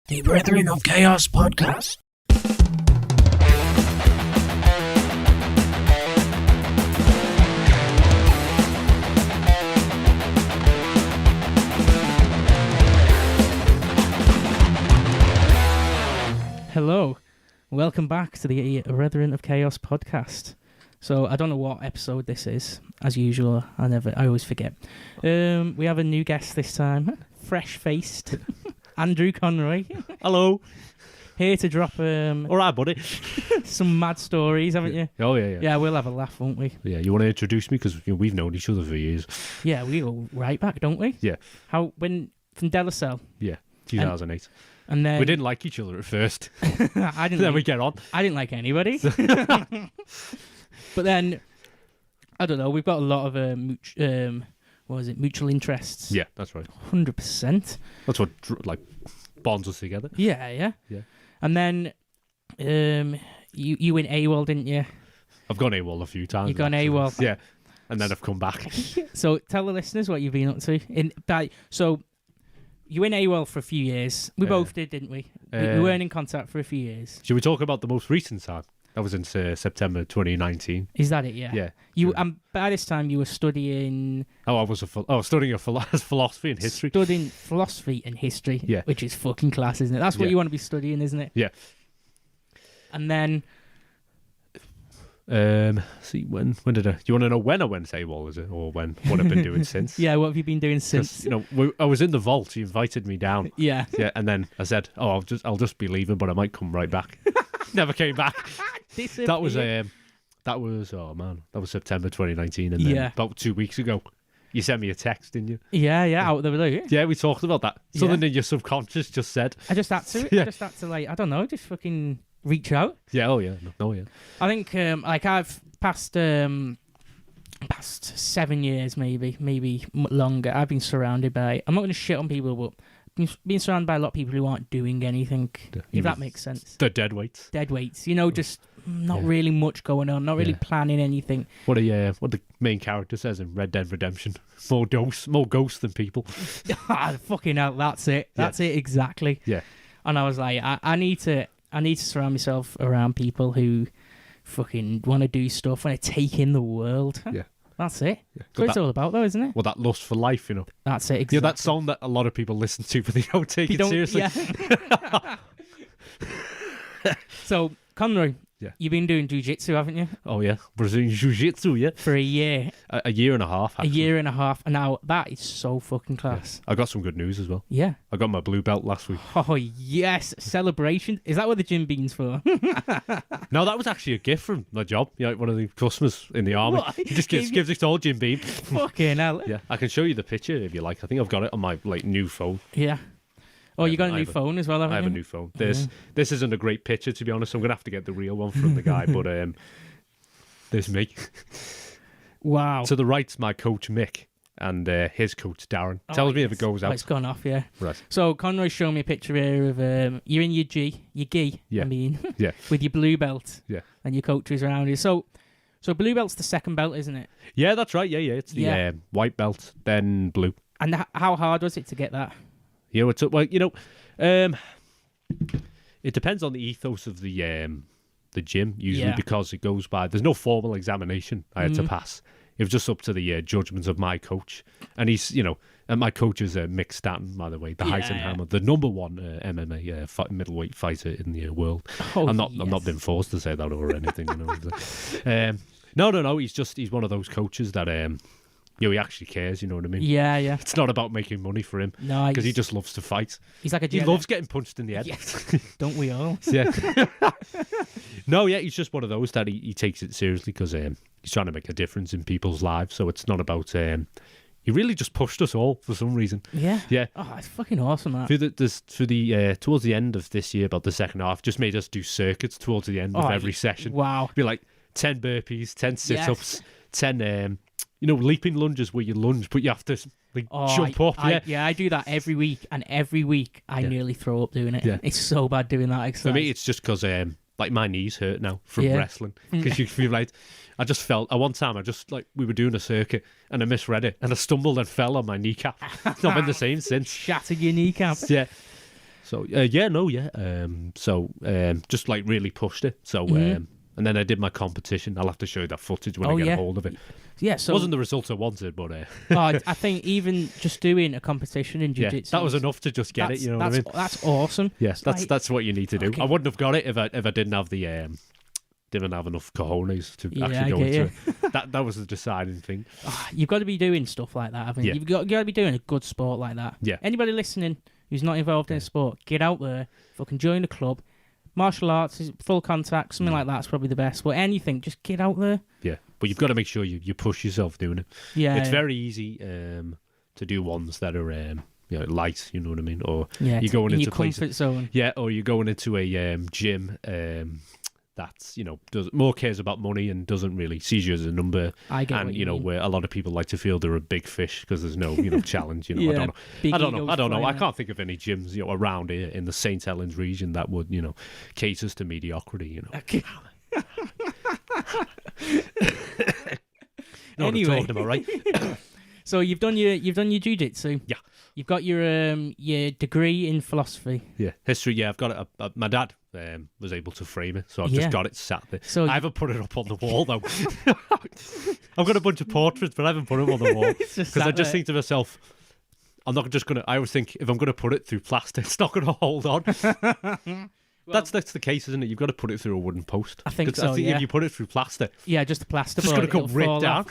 The Brethren of Chaos podcast. Hello, welcome back to the Brethren of Chaos podcast. So I don't know what episode this is. As usual, I always forget. We have a new guest this time, fresh-faced Andrew Conroy. Hello. Here to drop All right, buddy. some mad stories, haven't you? Oh, yeah. Yeah, we'll have a laugh, won't we? Yeah, you want to introduce me? Because we've known each other for years. Yeah, we go right back, don't we? Yeah. From Delasell. Yeah, 2008. And then We didn't like each other at first. I didn't Then we get on. I didn't like anybody. But then, I don't know, we've got a lot of mutual interests. Yeah, that's right. 100%. That's what bonds us together. Yeah. Yeah. And then you went AWOL, didn't you? I've gone AWOL a few times. You've gone actually. AWOL. Yeah, and then I've come back. So tell the listeners what you've been up to. So you went AWOL for a few years. We both did, didn't we? We weren't in contact for a few years. Should we talk about the most recent time? That was in September 2019. Is that it? Yeah. Yeah. You by this time you were studying. I was studying philosophy and history. Studying philosophy and history. Yeah. Which is fucking class, isn't it? That's what Yeah. you want to be studying, isn't it? Yeah. And then. See when did I? You want to know when I went AWOL? Is it or what I've been doing since? Yeah. What have you been doing since? I was in the vault. You invited me down. Yeah. Yeah, and then I said, "Oh, I'll just be leaving, but I might come right back." Never came back. That was September 2019, and then about 2 weeks ago, you sent me a text, didn't you? Yeah, out of the blue. Yeah, we talked about that. Something in your subconscious just said. I just had to. Yeah. I just had to I don't know, just fucking reach out. Yeah. Oh yeah. No. Yeah. I think I've passed 7 years, maybe longer. I've been surrounded by. I'm not going to shit on people, but being surrounded by a lot of people who aren't doing anything, if that makes sense. The dead weights. Dead weights, just not really much going on, not really planning anything. What the main character says in Red Dead Redemption: more ghosts than people. Fucking hell, that's it. That's it exactly. Yeah. And I was like, I need to surround myself around people who fucking want to do stuff, want to take in the world. Yeah. That's it. Yeah. That's what it's all about, though, isn't it? Well, that lust for life, That's it, exactly. Yeah, that song that a lot of people listen to, but they don't take it seriously. Yeah. So, Conroy, you've been doing jiu-jitsu, haven't you? Oh, yeah. Brazilian jiu-jitsu, yeah. For a year. A year and a half, actually. A year and a half. And now, that is so fucking class. Yeah. I got some good news as well. Yeah. I got my blue belt last week. Oh, yes. Celebration. Is that what the gym bean's for? No, that was actually a gift from my job. One of the customers in the army. What? He just gives it all Jim Beam. Fucking hell. Yeah, I can show you the picture if you like. I think I've got it on my new phone. Yeah. Oh, you got a new phone as well, haven't you? I have a new phone. This isn't a great picture, to be honest. I'm going to have to get the real one from the guy, but there's me. Wow. To the right's my coach, Mick, and his coach, Darren. Tells me if it goes out. It's gone off, yeah. Right. So, Conroy's showing me a picture here of you're in your gi, yeah. yeah. With your blue belt. Yeah. And your coach is around you. So blue belt's the second belt, isn't it? Yeah, that's right. Yeah. It's the white belt, then blue. And how hard was it to get that? It depends on the ethos of the gym, usually, because it goes by. There's no formal examination I had to pass. It was just up to the judgment of my coach, and he's and my coach is Mick Stanton, by the way, the Heisenhammer, the number one MMA middleweight fighter in the world. Oh, I'm not being forced to say that or anything. No. He's one of those coaches that he actually cares, you know what I mean? Yeah. It's not about making money for him. No, because he just loves to fight. He's like a He loves getting punched in the head. Yes. Don't we all? Yeah. No, yeah, he's just one of those that he takes it seriously because he's trying to make a difference in people's lives. So it's not about... he really just pushed us all for some reason. Yeah. Yeah. Oh, it's fucking awesome, that. Towards the end of this year, about the second half, just made us do circuits towards the end of every session. Wow. Be like 10 burpees, 10 sit-ups, 10... leaping lunges where you lunge, but you have to jump up. I do that every week, and every week I nearly throw up doing it. Yeah. It's so bad doing that exercise. For me, it's just because my knees hurt now from wrestling. Because you feel like I just felt at one time we were doing a circuit and I misread it and I stumbled and fell on my kneecap. Not been the same since. Shattered your kneecap. Yeah. So just like really pushed it. So and then I did my competition. I'll have to show you that footage when I get a hold of it. Yeah, so it wasn't the result I wanted, but I think even just doing a competition in jiu-jitsu, that was enough to just get it. You know what I mean? That's awesome. Yes, that's what you need to do. Okay. I wouldn't have got it if I didn't have the didn't have enough cojones to actually go into it. That was the deciding thing. You've got to be doing stuff like that, haven't you? You've got to be doing a good sport like that. Yeah. Anybody listening who's not involved in a sport, get out there, fucking join the club. Martial arts is full contact, something like that's probably the best. But anything, just get out there. Yeah, but you've got to make sure you push yourself doing it. Yeah, it's very easy to do ones that are light. You know what I mean? Or you're going into your comfort zone. Yeah, or you're going into a gym that's does more cares about money and doesn't really sees you as a number. I get and what you mean. Where a lot of people like to feel they're a big fish because there's no challenge. I don't know. I can't think of any gyms around here in the St. Helens region that would caters to mediocrity. Okay. Know what I'm talking about, right? So you've done your jiu-jitsu. Yeah. You've got your degree in philosophy. Yeah, history. Yeah, I've got it. My dad was able to frame it, so I've just got it sat there. So I haven't put it up on the wall though. I've got a bunch of portraits, but I haven't put them on the wall because I just think to myself, I'm not just gonna. I always think if I'm gonna put it through plastic, it's not gonna hold on. Well, that's the case, isn't it? You've got to put it through a wooden post. I think so. If you put it through plastic, just the plaster, it's just going to go right down.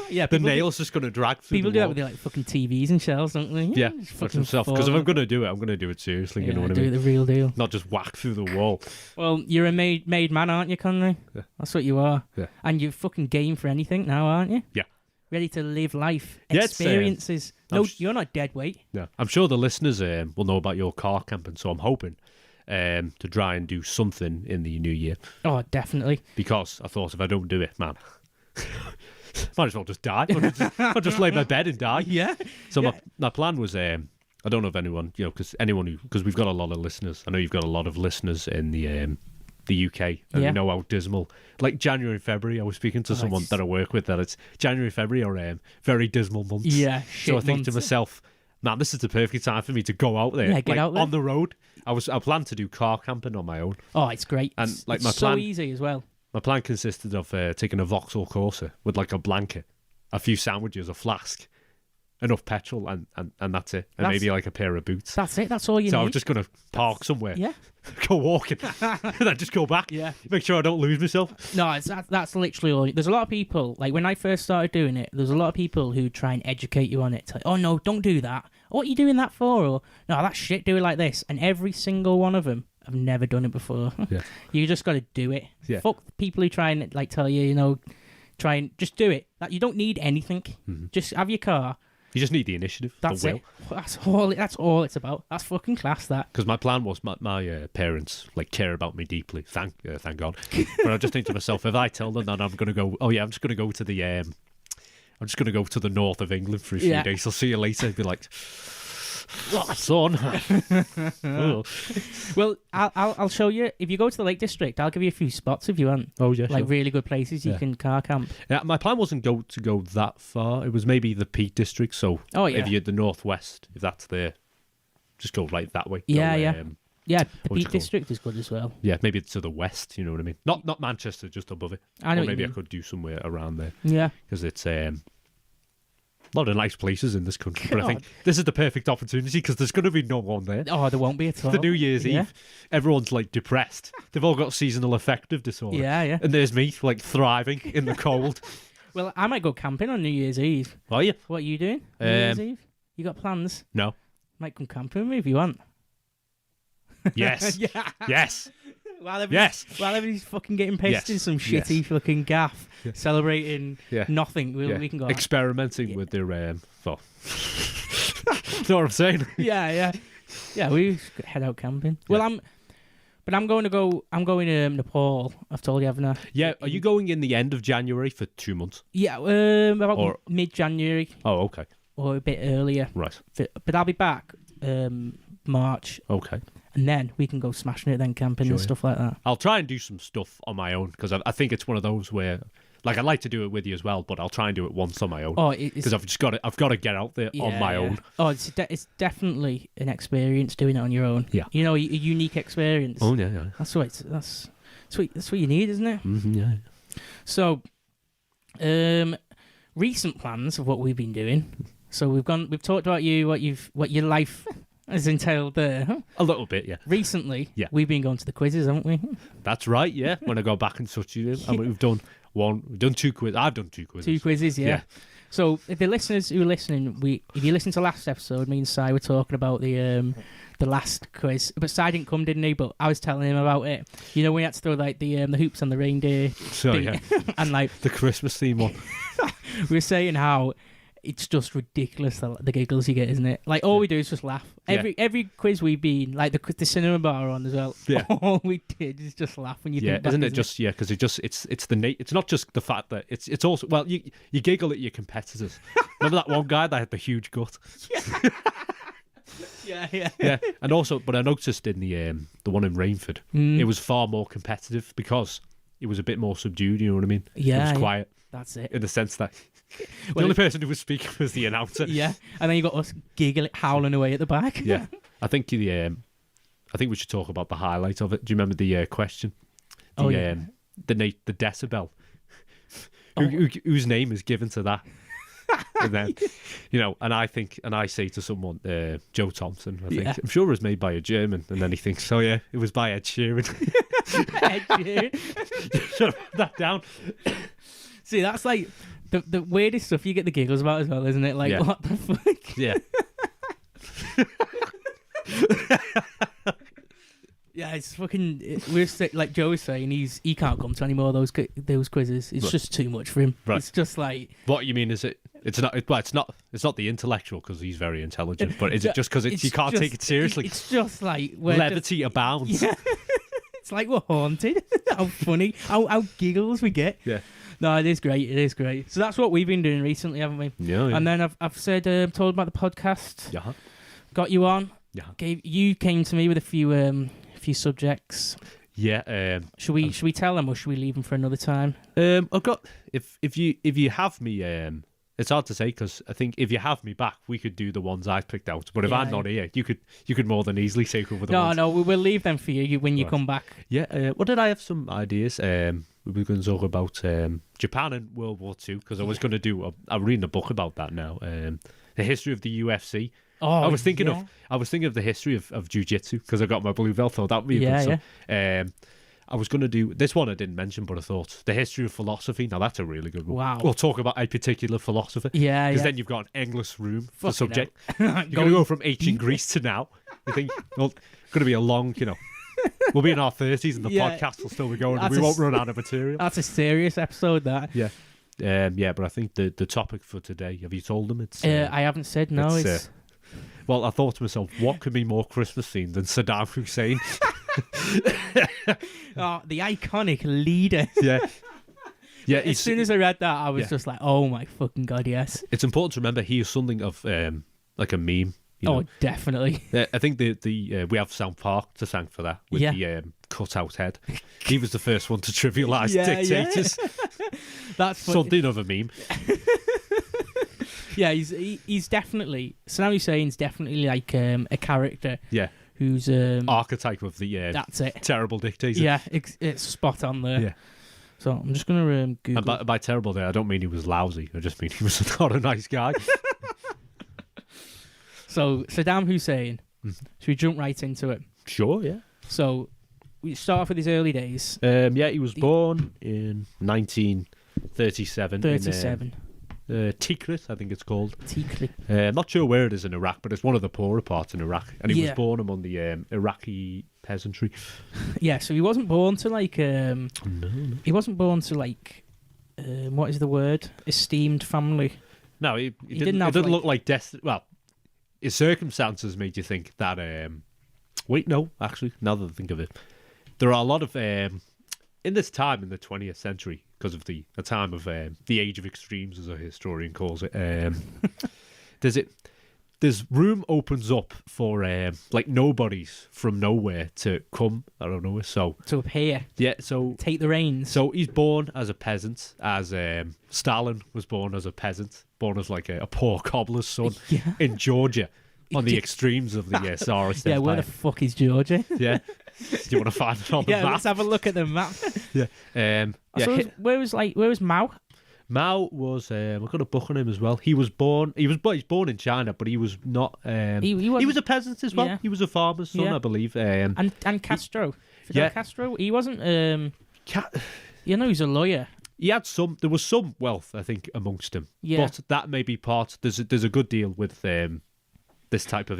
The nail's just going to drag through. People the do wall. that with like fucking TVs and shells, don't they? Yeah, fuck themselves. Because if I'm going to do it, I'm going to do it seriously. You know what I mean? Do the real deal, not just whack through the wall. Well, you're a made man, aren't you, Conroy? Yeah. That's what you are. Yeah. And you're fucking game for anything now, aren't you? Yeah. Ready to live life, yeah, experiences. No, you're not dead weight. Yeah, I'm sure the listeners will know about your car camping, so I'm hoping to try and do something in the new year. Oh, definitely. Because I thought if I don't do it, man, might as well just die. I'll just lay in my bed and die. Yeah. So my plan was, I don't know if anyone, because we've got a lot of listeners. I know you've got a lot of listeners in the UK, and you know how dismal. Like January, February, I was speaking to someone that I work with that it's January, February are very dismal months. Yeah. So I think to myself, man, this is the perfect time for me to go out there. Yeah, get out there. On the road. I planned to do car camping on my own. Oh, it's great. And it's my plan, so easy as well. My plan consisted of taking a Vauxhall Corsa with like a blanket, a few sandwiches, a flask, enough petrol, and that's it. And maybe like a pair of boots. That's it. That's all you need. So I was just going to park somewhere. Yeah. Go walking. And then just go back. Yeah. Make sure I don't lose myself. No, that's literally all. There's a lot of people, like when I first started doing it, there's a lot of people who try and educate you on it. It's like, oh no, don't do that. What are you doing that for? Or, no, that's shit, do it like this. And every single one of them have never done it before. Yeah. You just got to do it. Yeah. Fuck the people who try and like tell you, try and just do it. Like, you don't need anything. Mm-hmm. Just have your car. You just need the initiative. That's the will. it. That's all it's about. That's fucking class, that. Because my plan was my parents care about me deeply. Thank God. But I just think to myself, if I tell them that I'm going to go, I'm just going to go to the I'm just going to go to the north of England for a few days. I'll see you later. They'd be like, oh, son. Oh. Well, I'll show you. If you go to the Lake District, I'll give you a few spots if you want. Oh, yeah, like sure. really good places you can car camp. Yeah, my plan wasn't to go that far. It was maybe the Peak District. So if you're the northwest, if that's there, just go right that way. Yeah, the Peak District is good as well. Yeah, maybe to the west, you know what I mean? Not Manchester, just above it. I know or maybe I could do somewhere around there. Yeah. Because it's a lot of nice places in this country. But I think this is the perfect opportunity because there's going to be no one there. Oh, there won't be at all. The New Year's Eve, everyone's like depressed. They've all got seasonal affective disorder. Yeah. And there's me, like thriving in the cold. Well, I might go camping on New Year's Eve. Are you? What are you doing? New Year's Eve? You got plans? No. Might come camping with me if you want. Yes. Yes. While everybody's fucking getting pissed in some shitty fucking gaff, celebrating nothing, we can go experimenting with their know what I'm saying? Yeah. We head out camping. Well, I'm going to Nepal. I've told you, haven't I? Yeah. Are you going in the end of January for 2 months? Yeah, about mid-January. Oh, okay. Or a bit earlier. Right. But I'll be back March. Okay. And then we can go smashing it then camping and stuff like that. I'll try and do some stuff on my own because I think it's one of those where, Like, I'd like to do it with you as well, but I'll try and do it once on my own. Oh, because I've got to get out there on my own. Oh, it's definitely an experience doing it on your own. Yeah. You know, a unique experience. Oh yeah. That's what you need, isn't it? Mm-hmm, yeah. So, recent plans of what we've been doing. So we've talked about what your life has entailed there. Huh? A little bit, yeah. Recently, yeah, we've been going to the quizzes, haven't we? That's right, yeah. When I go back and touch you, and we've done 2 quizzes. I've done 2 quizzes. 2 quizzes, yeah. So if the listeners who are listening, if you listen to last episode, me and Si were talking about the last quiz, but Si didn't come, didn't he? But I was telling him about it. You know, we had to throw like the hoops on the reindeer, so yeah, and like the Christmas theme one. We were saying how it's just ridiculous the giggles you get, isn't it? Like all we do is just laugh. Every quiz we've been, like the cinema bar on as well. Yeah. All we did is just laugh when you think back, isn't it just because it's not just the fact that it's also, well, you giggle at your competitors. Remember that one guy that had the huge gut? Yeah. And also, but I noticed in the one in Rainford, it was far more competitive because it was a bit more subdued. You know what I mean? Yeah, it was quiet. That's it. In the sense that the only person who was speaking was the announcer. Yeah, and then you got us giggling, howling away at the back. Yeah, I think we should talk about the highlight of it. Do you remember the question? The decibel. Whose name is given to that? And then, and I say to someone, Joe Thompson, I think, I'm sure it was made by a German, and then he thinks, oh yeah, it was by Ed Sheeran. Ed Sheeran. Should have put that down. See, that's like the weirdest stuff you get the giggles about as well, isn't it? Like, what the fuck? Yeah. Yeah, it's fucking. Like Joe was saying, he can't come to any more of those quizzes. It's just too much for him. Right. It's just like. What you mean is it? It's not the intellectual because he's very intelligent. But is it just because you can't take it seriously? It's just like levity abounds. Yeah. It's like we're haunted. How funny. How giggles we get. Yeah. No, it is great. It is great. So that's what we've been doing recently, haven't we? Yeah. And then I've said, told about the podcast. Yeah. Got you on. Yeah. You came to me with a few subjects. Yeah. Should we tell them or should we leave them for another time? I've got if you have me, it's hard to say because I think if you have me back, we could do the ones I picked out. But if I'm not here, you could more than easily take over the ones. No, we'll leave them for you when you come back. Yeah. What did I have some ideas? We were going to talk about Japan and World War II because I was going to do. I'm reading a book about that now. The history of the UFC. Oh, I was thinking of the history of jiu-jitsu because I got my blue belt. So that would be a good stuff. I was going to do this one I didn't mention, but I thought the history of philosophy. Now that's a really good one. Wow. We'll talk about a particular philosopher. Yeah, because then you've got an endless room for subject. You're going to Go from ancient Greece to now. You think well, going to be a long, we'll be in our 30s and the podcast will still be going. And we won't run out of material. That's a serious episode. That. Yeah. But I think the topic for today. Have you told them? It's. I haven't said no. It's. Well, I thought to myself, what could be more Christmas themed than Saddam Hussein? The iconic leader. Yeah. Yeah. As soon as I read that, I was just like, "Oh my fucking god, yes!" It's important to remember he is something of like a meme. Oh, definitely. I think the we have South Park to thank for that with the cut out head. He was the first one to trivialise dictators. That's something of a meme. Yeah, he's definitely Saddam Hussein's definitely like a character. Yeah. Who's archetype of the that's it. Terrible dictator. Yeah, it's spot on there. Yeah. So I'm just gonna Google. And by terrible there, I don't mean he was lousy. I just mean he was not a nice guy. So Saddam Hussein. Should we jump right into it? Sure. Yeah. So we start off with his early days. He was born in 1937. 37. Tikrit, I think it's called. Tikrit. I'm not sure where it is in Iraq, but it's one of the poorer parts in Iraq. And he was born among the Iraqi peasantry. Yeah, so he wasn't born to like... No. He wasn't born to like... what is the word? Esteemed family. No, he didn't look like destiny. Well, his circumstances made you think that... Wait, no, actually, now that I think of it. There are a lot of... in this time in the 20th century, because of the time of the age of extremes, as a historian calls it, This room opens up for like nobodies from nowhere to come. I don't know. So to appear. Yeah. So take the reins. So he's born as a peasant, as Stalin was born as a peasant, born as like a poor cobbler's son in Georgia, on the extremes of the Tsarist Empire. Yeah, where the fuck is Georgia? Yeah. Do you want to find it on the map? Yeah, let's have a look at the map. Where was Mao? Mao was. We've got a book on him as well. He's born in China, but he was not. He was a peasant as well. Yeah. He was a farmer's son, I believe. And Castro. Castro. He wasn't. He's a lawyer. He had some. There was some wealth, I think, amongst him. Yeah. But that may be part. There's a good deal with this type of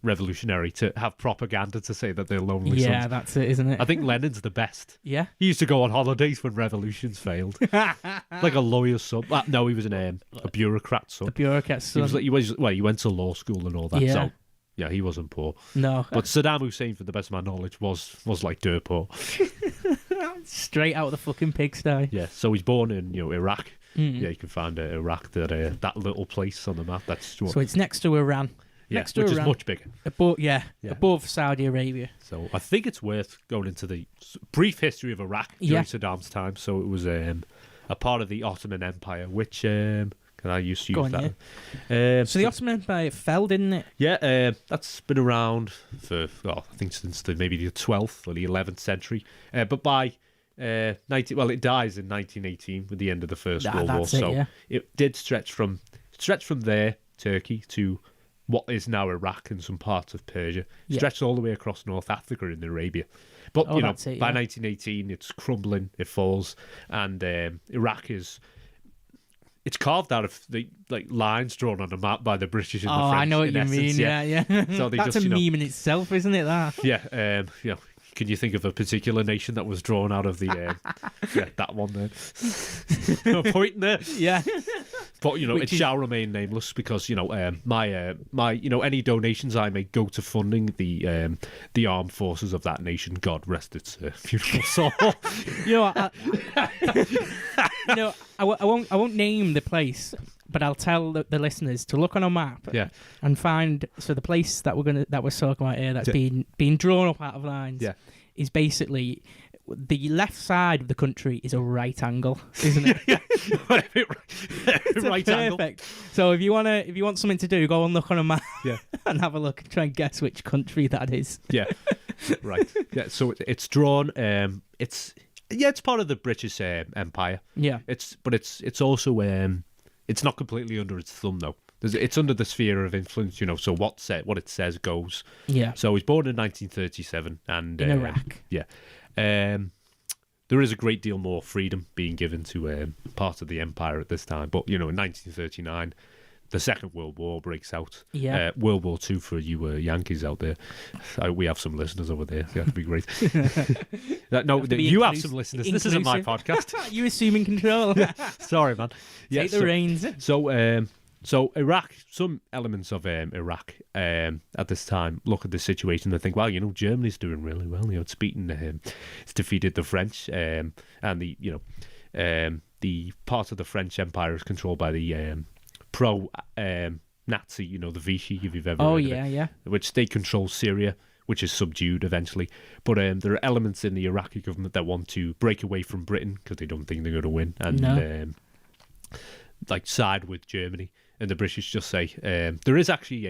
revolutionary to have propaganda to say that they're lonely sons. Yeah, that's it, isn't it? I think Lenin's the best. Yeah. He used to go on holidays when revolutions failed. Like a lawyer's son. No, he was a bureaucrat's son. A bureaucrat's son. He went to law school and all that. Yeah. So, yeah, he wasn't poor. No. But Saddam Hussein, for the best of my knowledge, was like dirt poor. Straight out of the fucking pigsty. Yeah, so he's born in Iraq. Yeah, you can find Iraq, that little place on the map. So it's next to Iran. Yeah, next to which Iran. is much bigger. Above Saudi Arabia. So I think it's worth going into the brief history of Iraq during Saddam's time. So it was a part of the Ottoman Empire, which can I use that? So the Ottoman Empire fell, didn't it? Yeah, that's been around for I think since maybe the 12th or the 11th century. But by it dies in 1918 with the end of the First World War. So it did stretch from there, Turkey, to what is now Iraq and some parts of Persia, stretched all the way across North Africa and Arabia. But by 1918, it's crumbling, it falls, and Iraq is. It's carved out of the lines drawn on a map by the British and the French. Oh, I know what you mean. Yeah. So that's a meme in itself, isn't it? That. Yeah. Can you think of a particular nation that was drawn out of the that one there? No point there. Yeah. But it shall remain nameless because my any donations I make go to funding the armed forces of that nation. God rest its beautiful soul. I won't name the place, but I'll tell the listeners to look on a map and find the place that we're talking about here that's being drawn up out of lines is basically the left side of the country is a right angle, isn't it? Right angle. Perfect. So if you want something to do, go and look on a map and have a look and try and guess which country that is. Yeah. Right. Yeah. So it's drawn. It's part of the British Empire. Yeah. It's also it's not completely under its thumb though. It's under the sphere of influence, so what it says goes. Yeah. So he was born in 1937 and in Iraq. Yeah. There is a great deal more freedom being given to part of the empire at this time. But in 1939, the Second World War breaks out. Yeah. World War II for you Yankees out there. We have some listeners over there. That'd be great. You have some listeners. This isn't my podcast. You assuming control. Sorry, man. Take the reins. So Iraq, some elements of Iraq at this time look at the situation and think, well, Germany's doing really well. It's it's defeated the French, and the part of the French Empire is controlled by the pro-Nazi, the Vichy, if you've ever heard of it, which they control Syria, which is subdued eventually. But there are elements in the Iraqi government that want to break away from Britain because they don't think they're going to win and side with Germany. And the British just say there is actually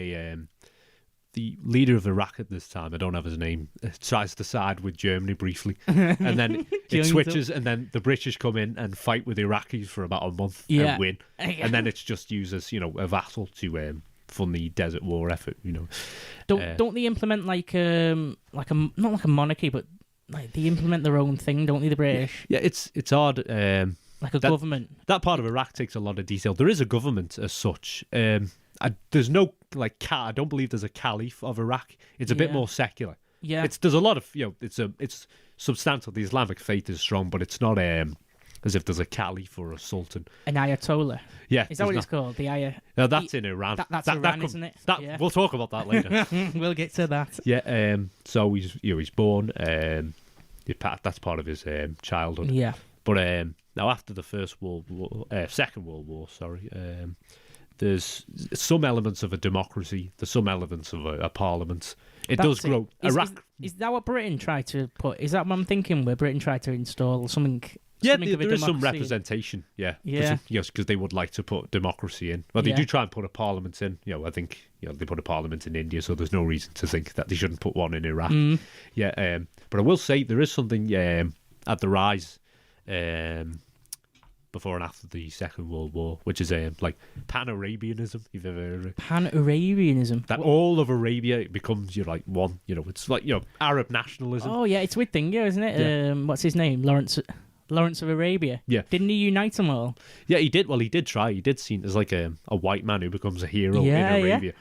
the leader of Iraq at this time, I don't have his name, tries to side with Germany briefly, and then it switches, and then the British come in and fight with Iraqis for about a month and win, and then it's just used as a vassal to fund the Desert War effort. Don't they implement not like a monarchy, but they implement their own thing, don't they? The British. Yeah, it's odd. Government. That part of Iraq takes a lot of detail. There is a government as such. There's no I don't believe there's a caliph of Iraq. It's a bit more secular. Yeah. There's a lot of it's substantial. The Islamic faith is strong, but it's not as if there's a caliph or a sultan. An ayatollah. Yeah. Is that what it's called? The ayah. No, that's in Iran. That's Iran, isn't it? We'll talk about that later. We'll get to that. Yeah. So he's born. That's part of his childhood. Yeah. But now after the Second World War, there's some elements of a democracy. There's some elements of a parliament. It does grow. Iraq. Is that what Britain tried to put? Is that what I'm thinking? Where Britain tried to install something? Yeah, there is some representation. Yeah. Yes, because they would like to put democracy in. Well, they do try and put a parliament in. I think they put a parliament in India, so there's no reason to think that they shouldn't put one in Iraq. Yeah. But I will say there is something at the rise before and after the Second World War, which is like Pan-Arabianism. You've ever heard of it? Pan-Arabianism. That all of Arabia becomes one. It's like Arab nationalism. Oh yeah, it's a weird thing, isn't it? Yeah. What's his name? Lawrence of Arabia. Yeah. Didn't he unite them all? Yeah, he did. Well, he did try. He did seem as like a white man who becomes a hero in Arabia.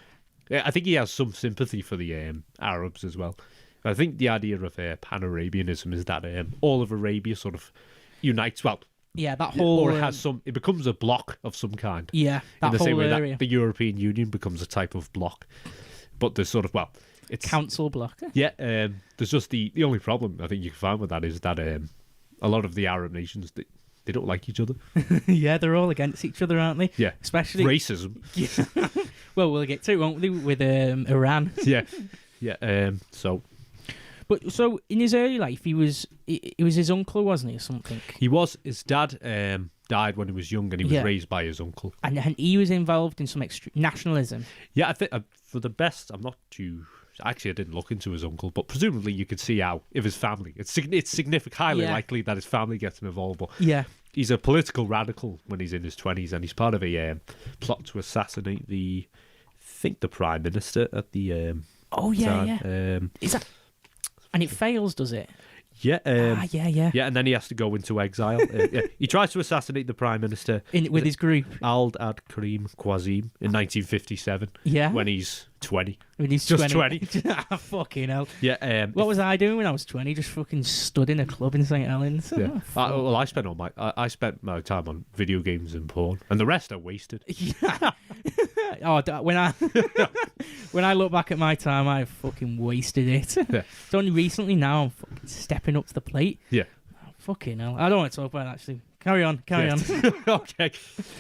Yeah, I think he has some sympathy for the Arabs as well. I think the idea of Pan-Arabianism is that all of Arabia sort of unites. Well, yeah, that whole... Or it has some... It becomes a bloc of some kind. Yeah, that in the whole same way area. that the European Union becomes a type of bloc. But there's sort of... Well, it's... Council bloc. Yeah, there's just the only problem I think you can find with that is that a lot of the Arab nations, they don't like each other. Yeah, they're all against each other, aren't they? Yeah. Especially... Racism. Yeah. Well, we'll get to it, won't we, with Iran. Yeah. Yeah, so... But so in his early life, it was his uncle, wasn't he, or something? He was. His dad died when he was young, and he was raised by his uncle. And he was involved in some nationalism. Yeah, I think for the best, I'm not too. Actually, I didn't look into his uncle, but presumably you could see how if his family. It's significant, highly likely that his family gets him involved. But he's a political radical when he's in his 20s, and he's part of a plot to assassinate the prime minister at the. Time. Is that? And it fails, does it? Yeah. Yeah, and then he has to go into exile. He tries to assassinate the prime minister with his group, Ald Ad Karim Kwazim, in 1957. Yeah, when he's 20. When he's just 20. Fucking hell. Yeah. What was I doing when I was 20? Just fucking stood in a club in St Helens. Yeah. I spent my time on video games and porn, and the rest I wasted. Yeah. When I look back at my time, I fucking wasted it. Yeah. It's only recently now I'm fucking stepping up to the plate. Yeah. Fucking hell. I don't want to talk about it, actually. Carry on. Okay.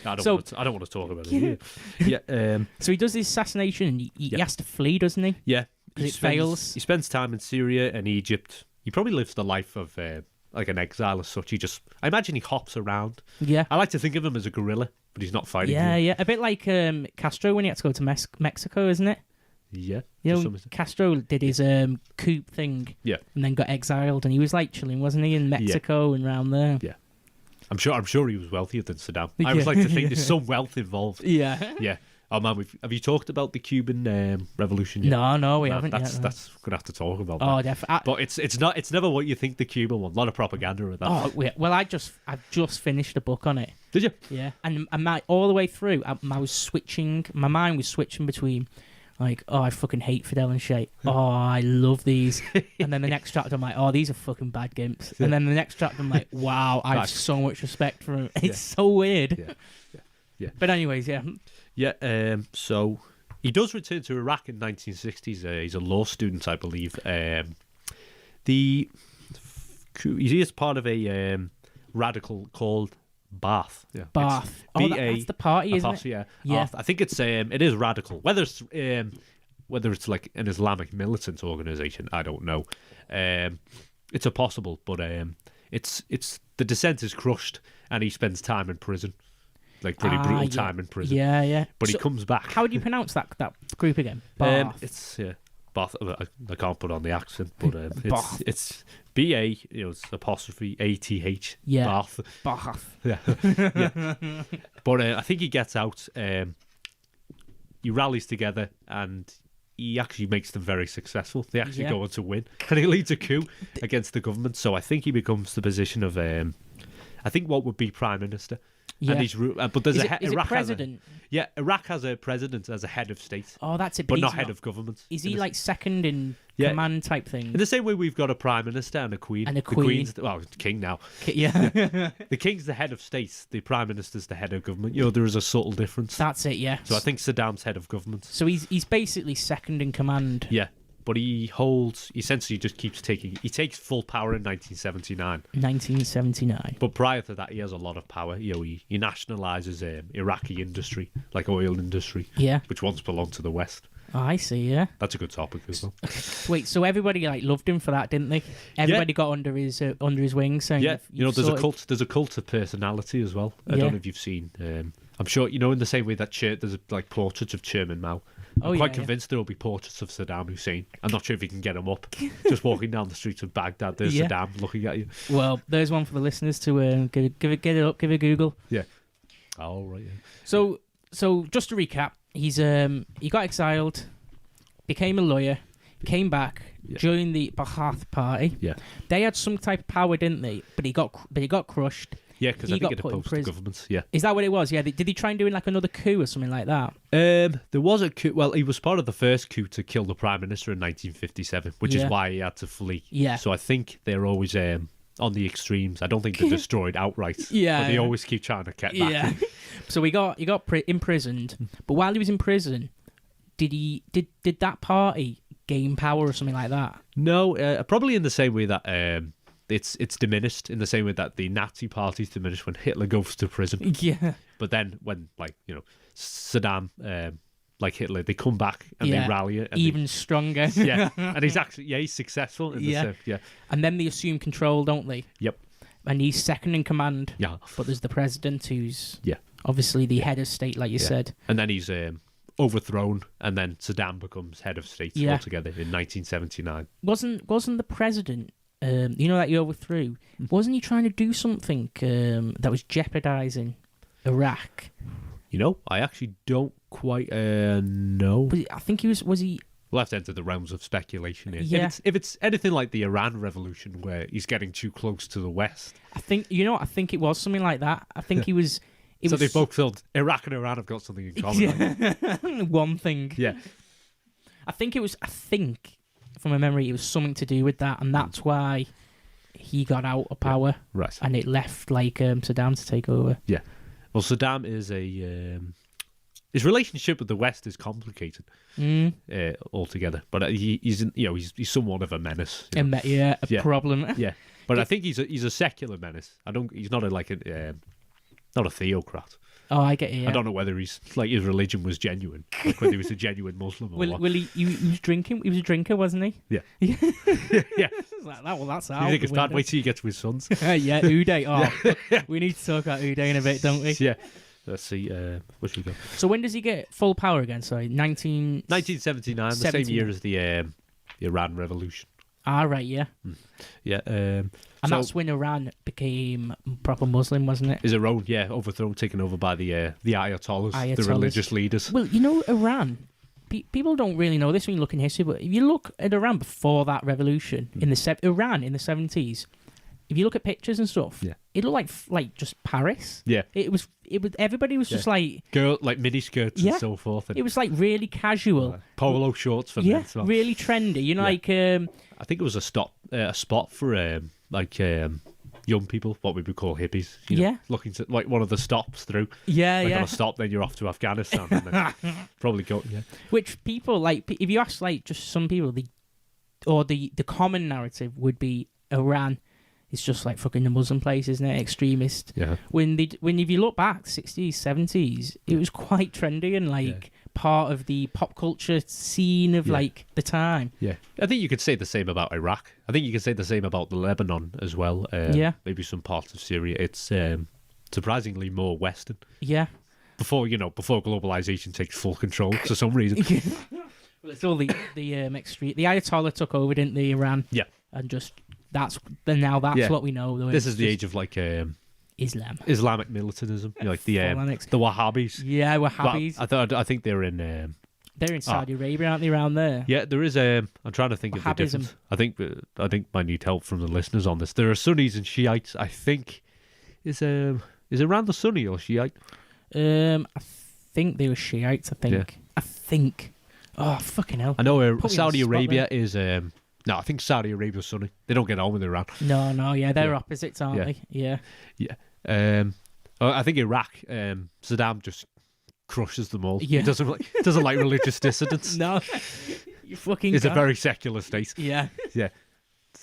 I don't want to talk about it here. Yeah. So he does this assassination and he has to flee, doesn't he? Yeah. It fails. He spends time in Syria and Egypt. He probably lives the life of like an exile as such. I imagine he hops around. Yeah. I like to think of him as a guerrilla, but he's not fighting. Yeah. A bit like Castro when he had to go to Mexico, isn't it? Yeah. Castro did his coup thing. Yeah. And then got exiled, and he was like chilling, wasn't he, in Mexico and around there? Yeah. I'm sure he was wealthier than Saddam. I always like to think there's some wealth involved. Yeah. Yeah. Oh man, have you talked about the Cuban Revolution yet? No, we haven't. That's gonna have to talk about. Oh, that. definitely. But it's never what you think the Cuban one. A lot of propaganda with that. Oh, well, I've just finished a book on it. Did you? Yeah, and all the way through, I was switching. My mind was switching between. Like, I fucking hate Fidel and Shay. Oh, I love these. And then the next chapter, I'm like, oh, these are fucking bad gimps. And then the next chapter, I'm like, wow, I have so much respect for him. It's so weird. Yeah. But anyways, yeah. Yeah, so he does return to Iraq in 1960s. He's a law student, I believe. He is part of a radical called Ba'ath. Yeah. Ba'ath. That's the party, isn't it? Yeah. Yeah. I think it is radical. Whether it's like an Islamic militant organization, I don't know. It's a possible, but it's the dissent is crushed, and he spends time in prison, like pretty brutal time in prison. Yeah. But he comes back. How do you pronounce that group again? Ba'ath. It's Ba'ath. I can't put on the accent, but it's B-A, it's apostrophe A-T-H. Yeah. Ba'ath. Yeah. But I think he gets out. He rallies together, and he actually makes them very successful. They actually go on to win, and he leads a coup against the government. So I think he becomes the position of, I think what would be prime minister. Yeah. And he's but there's is Iraq it president? Iraq has a president as a head of state. Oh, that's it. But not head of government. Is he like second in command type thing? In the same way we've got a prime minister and a queen. And a queen. The Queen's, king now. Yeah. The king's the head of state. The prime minister's the head of government. There is a subtle difference. That's it. Yeah. So I think Saddam's head of government. So he's basically second in command. Yeah. but he essentially just keeps he takes full power in 1979. 1979. But prior to that, he has a lot of power. He nationalizes Iraqi industry, like oil industry, which once belonged to the West. Oh, I see, yeah. That's a good topic as well. Wait, so everybody loved him for that, didn't they? Everybody got under his wings. Saying, there's a cult of personality as well. I don't know if you've seen. I'm sure in the same way that there's portraits of Chairman Mao. I'm quite convinced there will be portraits of Saddam Hussein. I'm not sure if you can get them up. Just walking down the streets of Baghdad, there's Saddam looking at you. Well, there's one for the listeners to give it up, give it a Google. Yeah. Oh, right. Yeah. So just to recap, he got exiled, became a lawyer, came back, joined the Ba'ath Party. Yeah. They had some type of power, didn't they? But he got crushed. Yeah, because I think it opposed the government. Yeah. Is that what it was? Yeah. Did he try and do like another coup or something like that? There was a coup. Well, he was part of the first coup to kill the Prime Minister in 1957, which is why he had to flee. Yeah. So I think they're always on the extremes. I don't think they're destroyed outright. But they always keep trying to get back. Yeah. So he got imprisoned. But while he was in prison, did that party gain power or something like that? No, probably in the same way that it's diminished, in the same way that the Nazi party's diminished when Hitler goes to prison. Yeah. But then when Saddam, like Hitler, they come back and they rally it. And even stronger. Yeah. And he's successful. And then they assume control, don't they? Yep. And he's second in command. Yeah. But there's the president who's obviously the head of state, like you said. And then he's overthrown, and then Saddam becomes head of state altogether in 1979. Wasn't the president, that he overthrew, wasn't he trying to do something that was jeopardising Iraq? I actually don't quite know. But I think he was he... We'll have to enter the realms of speculation here. Yeah. If it's anything like the Iran Revolution, where he's getting too close to the West. I think it was something like that. I think he was... So they both felt Iraq and Iran have got something in common. Yeah. One thing. Yeah. I think, from my memory, it was something to do with that, and that's why he got out of power. Yeah. Right. And it left Saddam to take over. Yeah. Well, Saddam is his relationship with the West is complicated altogether, but he's somewhat of a menace. A problem. Yeah. But I think he's a secular menace. He's not not a theocrat. Oh, I get you. I don't know whether his religion was genuine, like whether he was a genuine Muslim or what. Well, he was drinking. He was a drinker, wasn't he? Yeah. Yeah. That's out. You think it's bad? Wait till you get to his sons. Yeah, Uday. Oh, we need to talk about Uday in a bit, don't we? Yeah. Let's see. Where should we go? So when does he get full power again? Sorry, 1979, the same year as the Iran Revolution. Ah, right, yeah. Yeah. And that's when Iran became proper Muslim, wasn't it? Is Iran, overthrown, taken over by the Ayatollahs, the religious leaders. Well, Iran, people don't really know this when you look in history, but if you look at Iran before that revolution, Iran in the 70s, if you look at pictures and stuff, it looked like just Paris. Yeah. It was everybody was just like girl, like mini skirts and so forth. And it was like really casual. Polo shorts for men as well. Really trendy. Like I think it was a spot for young people, what we would call hippies. Looking to like one of the stops through. On a stop, then you're off to Afghanistan. And then probably go. Yeah. Which people if you ask just some people, the common narrative would be Iran. It's just like fucking the Muslim place, isn't it? Extremist. Yeah. When if you look back, 60s, 70s, it was quite trendy and part of the pop culture scene of the time. Yeah. I think you could say the same about Iraq. I think you could say the same about the Lebanon as well. Maybe some parts of Syria. It's surprisingly more Western. Yeah. Before globalization takes full control for some reason. Well, it's all the extreme. The Ayatollah took over, didn't they, Iran? Yeah. And that's what we know. This is the age of Islam, Islamic militarism, the Wahhabis. Yeah, Wahhabis. Well, I think they're in. They're in Saudi Arabia, aren't they? Around there. Yeah, there is. I'm trying to think of the difference. I think I need help from the listeners on this. There are Sunnis and Shiites. I think is Iran the Sunni or Shiite? I think they were Shiites. I think. Oh fucking hell! I know Saudi Arabia is. No, I think Saudi Arabia's Sunni. They don't get on with Iran. No, they're opposites, aren't they? Yeah. Yeah. I think Iraq, Saddam just crushes them all. Yeah. He doesn't like religious dissidents. No. You fucking. It's a very secular state. Yeah. Yeah.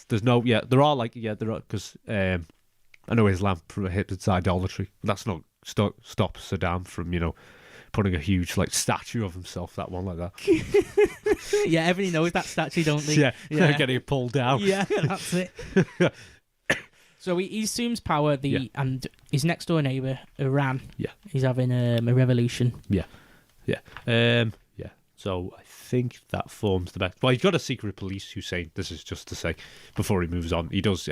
There are because I know Islam prohibits idolatry. That's not stop Saddam from putting a huge statue of himself. That one like that. Yeah, everybody knows that statue, don't they? Yeah. Getting it pulled down. Yeah, that's it. So he assumes power. And his next door neighbour, Iran. Yeah. He's having a revolution. Yeah. So I think that forms the best. Well, he's got a secret police Hussein. This is just to say before he moves on. He does.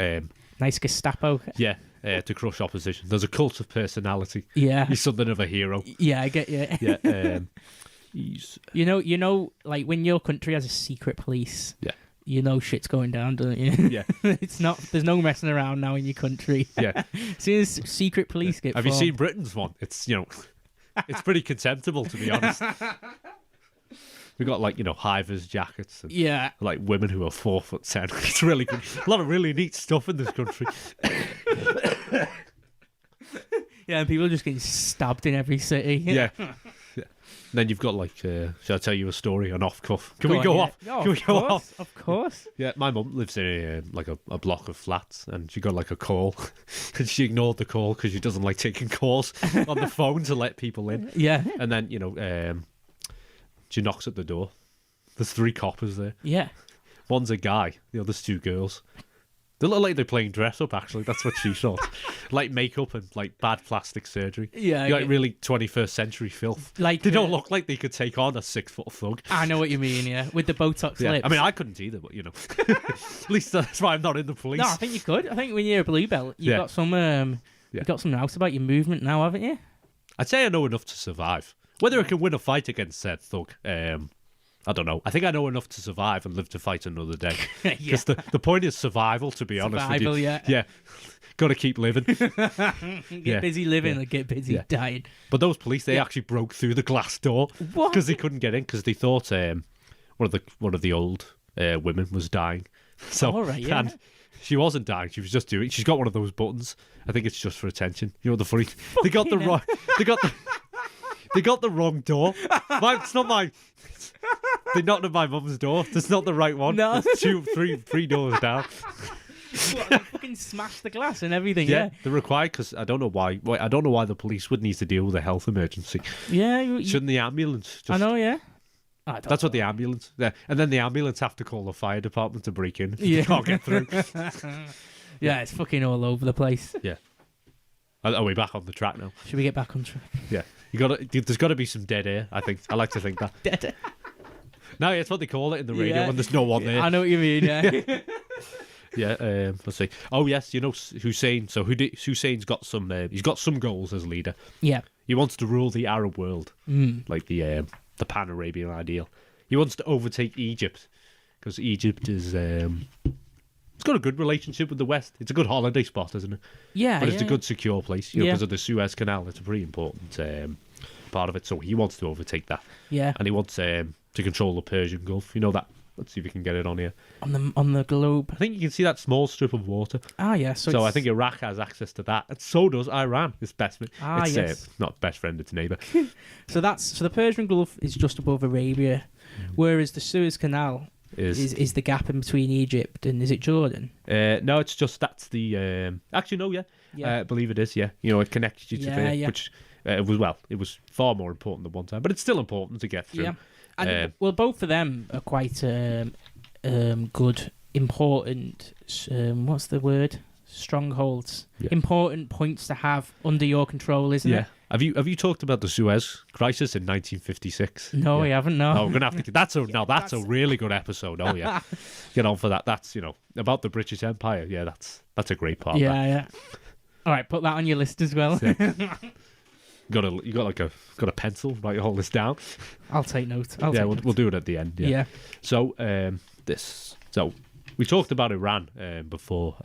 Nice Gestapo. Yeah. To crush opposition. There's a cult of personality. Yeah. He's something of a hero. Yeah, I get you. Yeah. He's. Like when your country has a secret police. Yeah. Shit's going down, don't you? Yeah. It's not. There's no messing around now in your country. Yeah. As soon as secret police get. Have you seen Britain's one? It's it's pretty contemptible, to be honest. We've got high-vis jackets and women who are 4'10". It's really good. A lot of really neat stuff in this country. Yeah, and people are just getting stabbed in every city. Yeah. And then you've got shall I tell you a story? An off cuff. Can we go go on, off? Oh, Can we go off? Of course. Yeah, my mum lives in a block of flats, and she got a call, and she ignored the call because she doesn't like taking calls on the phone to let people in. Yeah. And then she knocks at the door. There's 3 coppers there. Yeah. One's a guy. The other's 2 girls. They look like they're playing dress up, actually. That's what she thought. Like makeup and bad plastic surgery. Yeah. Really 21st century filth. They don't look like they could take on a 6-foot thug. I know what you mean, yeah. With the Botox lips. I mean, I couldn't either, but at least that's why I'm not in the police. No, I think you could. I think when you're a blue belt, you've got some you've got some nous about your movement now, haven't you? I'd say I know enough to survive. Whether I can win a fight against said thug, I don't know. I think I know enough to survive and live to fight another day. Because the point is survival, to be honest with you. Yeah. Got to keep living. Get busy living or get busy dying. But those police, they actually broke through the glass door because they couldn't get in because they thought one of the old women was dying. So, and she wasn't dying. She was just doing. She's got one of those buttons. I think it's just for attention. The funny. They got the wrong. They got the wrong door. It's not mine. They knocked at my mum's door. That's not the right one. No. There's 3 doors down. What, they fucking smashed the glass and everything. Yeah, they're required because I don't know why. I don't know why the police would need to deal with a health emergency. Yeah, shouldn't the ambulance? I know. Yeah, that's what the ambulance. Yeah, and then the ambulance have to call the fire department to break in. Yeah, can't get through. Yeah, it's fucking all over the place. Yeah. Are we back on the track now? Should we get back on track? Yeah. There's got to be some dead air, I think. I like to think that. Dead air? No, it's what they call it in the radio when there's no one there. I know what you mean, yeah. Yeah, let's see. Oh, yes, Hussein. So Hussein's got some... he's got some goals as leader. Yeah. He wants to rule the Arab world, like the Pan-Arabian ideal. He wants to overtake Egypt, because Egypt is... it's got a good relationship with the West. It's a good holiday spot, isn't it? Yeah, but it's a good, secure place, because of the Suez Canal. It's a pretty important part of it. So he wants to overtake that. Yeah. And he wants to control the Persian Gulf. You know that. Let's see if we can get it on here. On the globe. I think you can see that small strip of water. Ah, yeah. So I think Iraq has access to that, and so does Iran. Its best. It's not best friend. It's neighbour. So the Persian Gulf is just above Arabia, whereas the Suez Canal is the gap in between Egypt and is it Jordan? No, it's just that's the. Actually, no, I believe it is. Yeah, it connects you to there, which it was far more important than one time, but it's still important to get through. Yeah. And, both of them are quite good, important. What's the word? Strongholds. Yeah. Important points to have under your control, isn't it? Have you talked about the Suez Crisis in 1956? No, I haven't. No, we're gonna have to. That's a really good episode. Oh yeah, get on for that. That's about the British Empire. Yeah, that's a great part. Yeah. All right, put that on your list as well. You got a pencil? Write all this down. I'll take notes. We'll do it at the end. Yeah. So we talked about Iran before.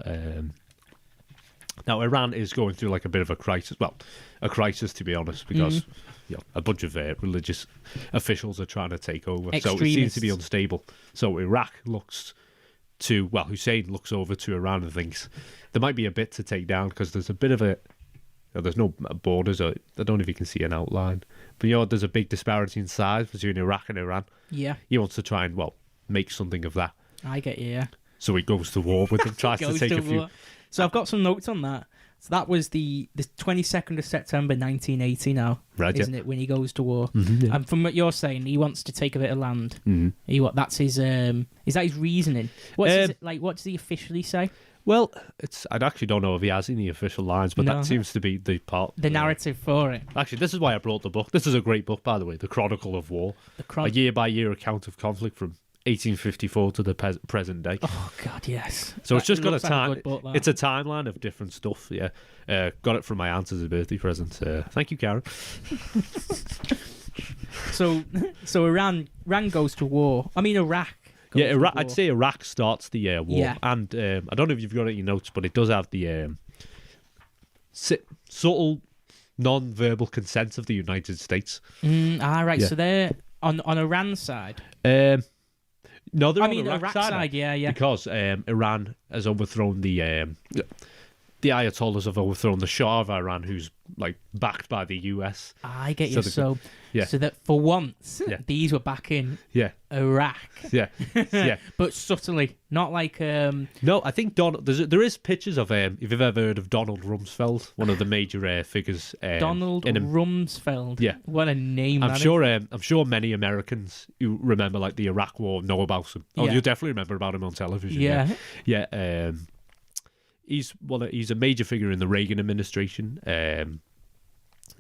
Now Iran is going through like a bit of a crisis. Well, a crisis to be honest, because a bunch of religious officials are trying to take over. So it seems to be unstable. So Iraq Hussein looks over to Iran and thinks there might be a bit to take down because there's a bit of a. There's no borders. I don't know if you can see an outline. But there's a big disparity in size between Iraq and Iran. Yeah. He wants to try and, make something of that. I get you, yeah. So he goes to war with them, tries to Goes take to a few. war. So I've got some notes on that. So that was the 22nd of September 1980 now, Right, isn't it, when he goes to war? Mm-hmm, yeah. And from what you're saying, he wants to take a bit of land. Mm-hmm. That's his, is that his reasoning? What does he officially say? Well, I actually don't know if he has any official lines, but No. that seems to be the part. The narrative for it. Actually, this is why I brought the book. This is a great book, by the way, The Chronicle of War. A year-by-year account of conflict from 1854 to the present day. Oh God, yes. So it's just got a time. Like a good book, that. It's a timeline of different stuff. Yeah, got it from my aunt as a birthday present. Thank you, Karen. So Iran goes to war. I mean, Iraq. Yeah, Iraq. I'd say Iraq starts the war, Yeah. and I don't know if you've got it in your notes, but it does have the subtle, non-verbal consent of the United States. Right. Yeah. So they're on Iran's side. No, they're I on mean, Iraq's side. Yeah. Because Iran has overthrown the Ayatollahs have overthrown the Shah of Iran, who's like backed by the US. I get you. So yeah. So that for once, Yeah. these were back in Yeah, Iraq. yeah, yeah. But subtly, not like No, I think there is pictures of if you've ever heard of Donald Rumsfeld, one of the major figures. Donald Rumsfeld. Yeah. What a name. I'm sure many Americans who remember like the Iraq War know about him. Oh, Yeah. you'll definitely remember about him on television. Yeah. Yeah. He's a major figure in the Reagan administration.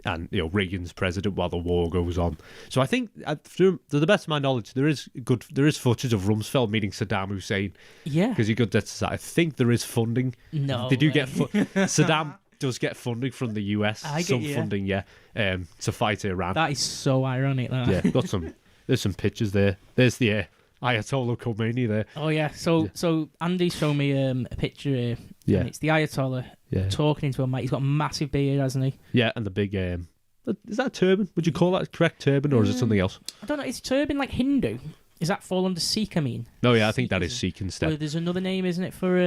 And Reagan's president while the war goes on. So I think, to the best of my knowledge, there is footage of Rumsfeld meeting Saddam Hussein. Yeah. Because he got that. I think there is funding. No. They do way. get Saddam does get funding from the US. Funding, yeah, to fight Iran. That is so ironic. That. Yeah, there's some pictures there. There's the Ayatollah Khomeini there. Oh yeah. So Andy showed me a picture here. Yeah. And it's the Ayatollah talking into a mic. He's got a massive beard, hasn't he? Yeah, and the big is that a turban? Would you call that a correct turban, or is it something else? I don't know. Is turban like Hindu? Is that fall under Sikh? I mean. No, yeah, I think that is Sikh instead. Well, there's another name, isn't it, for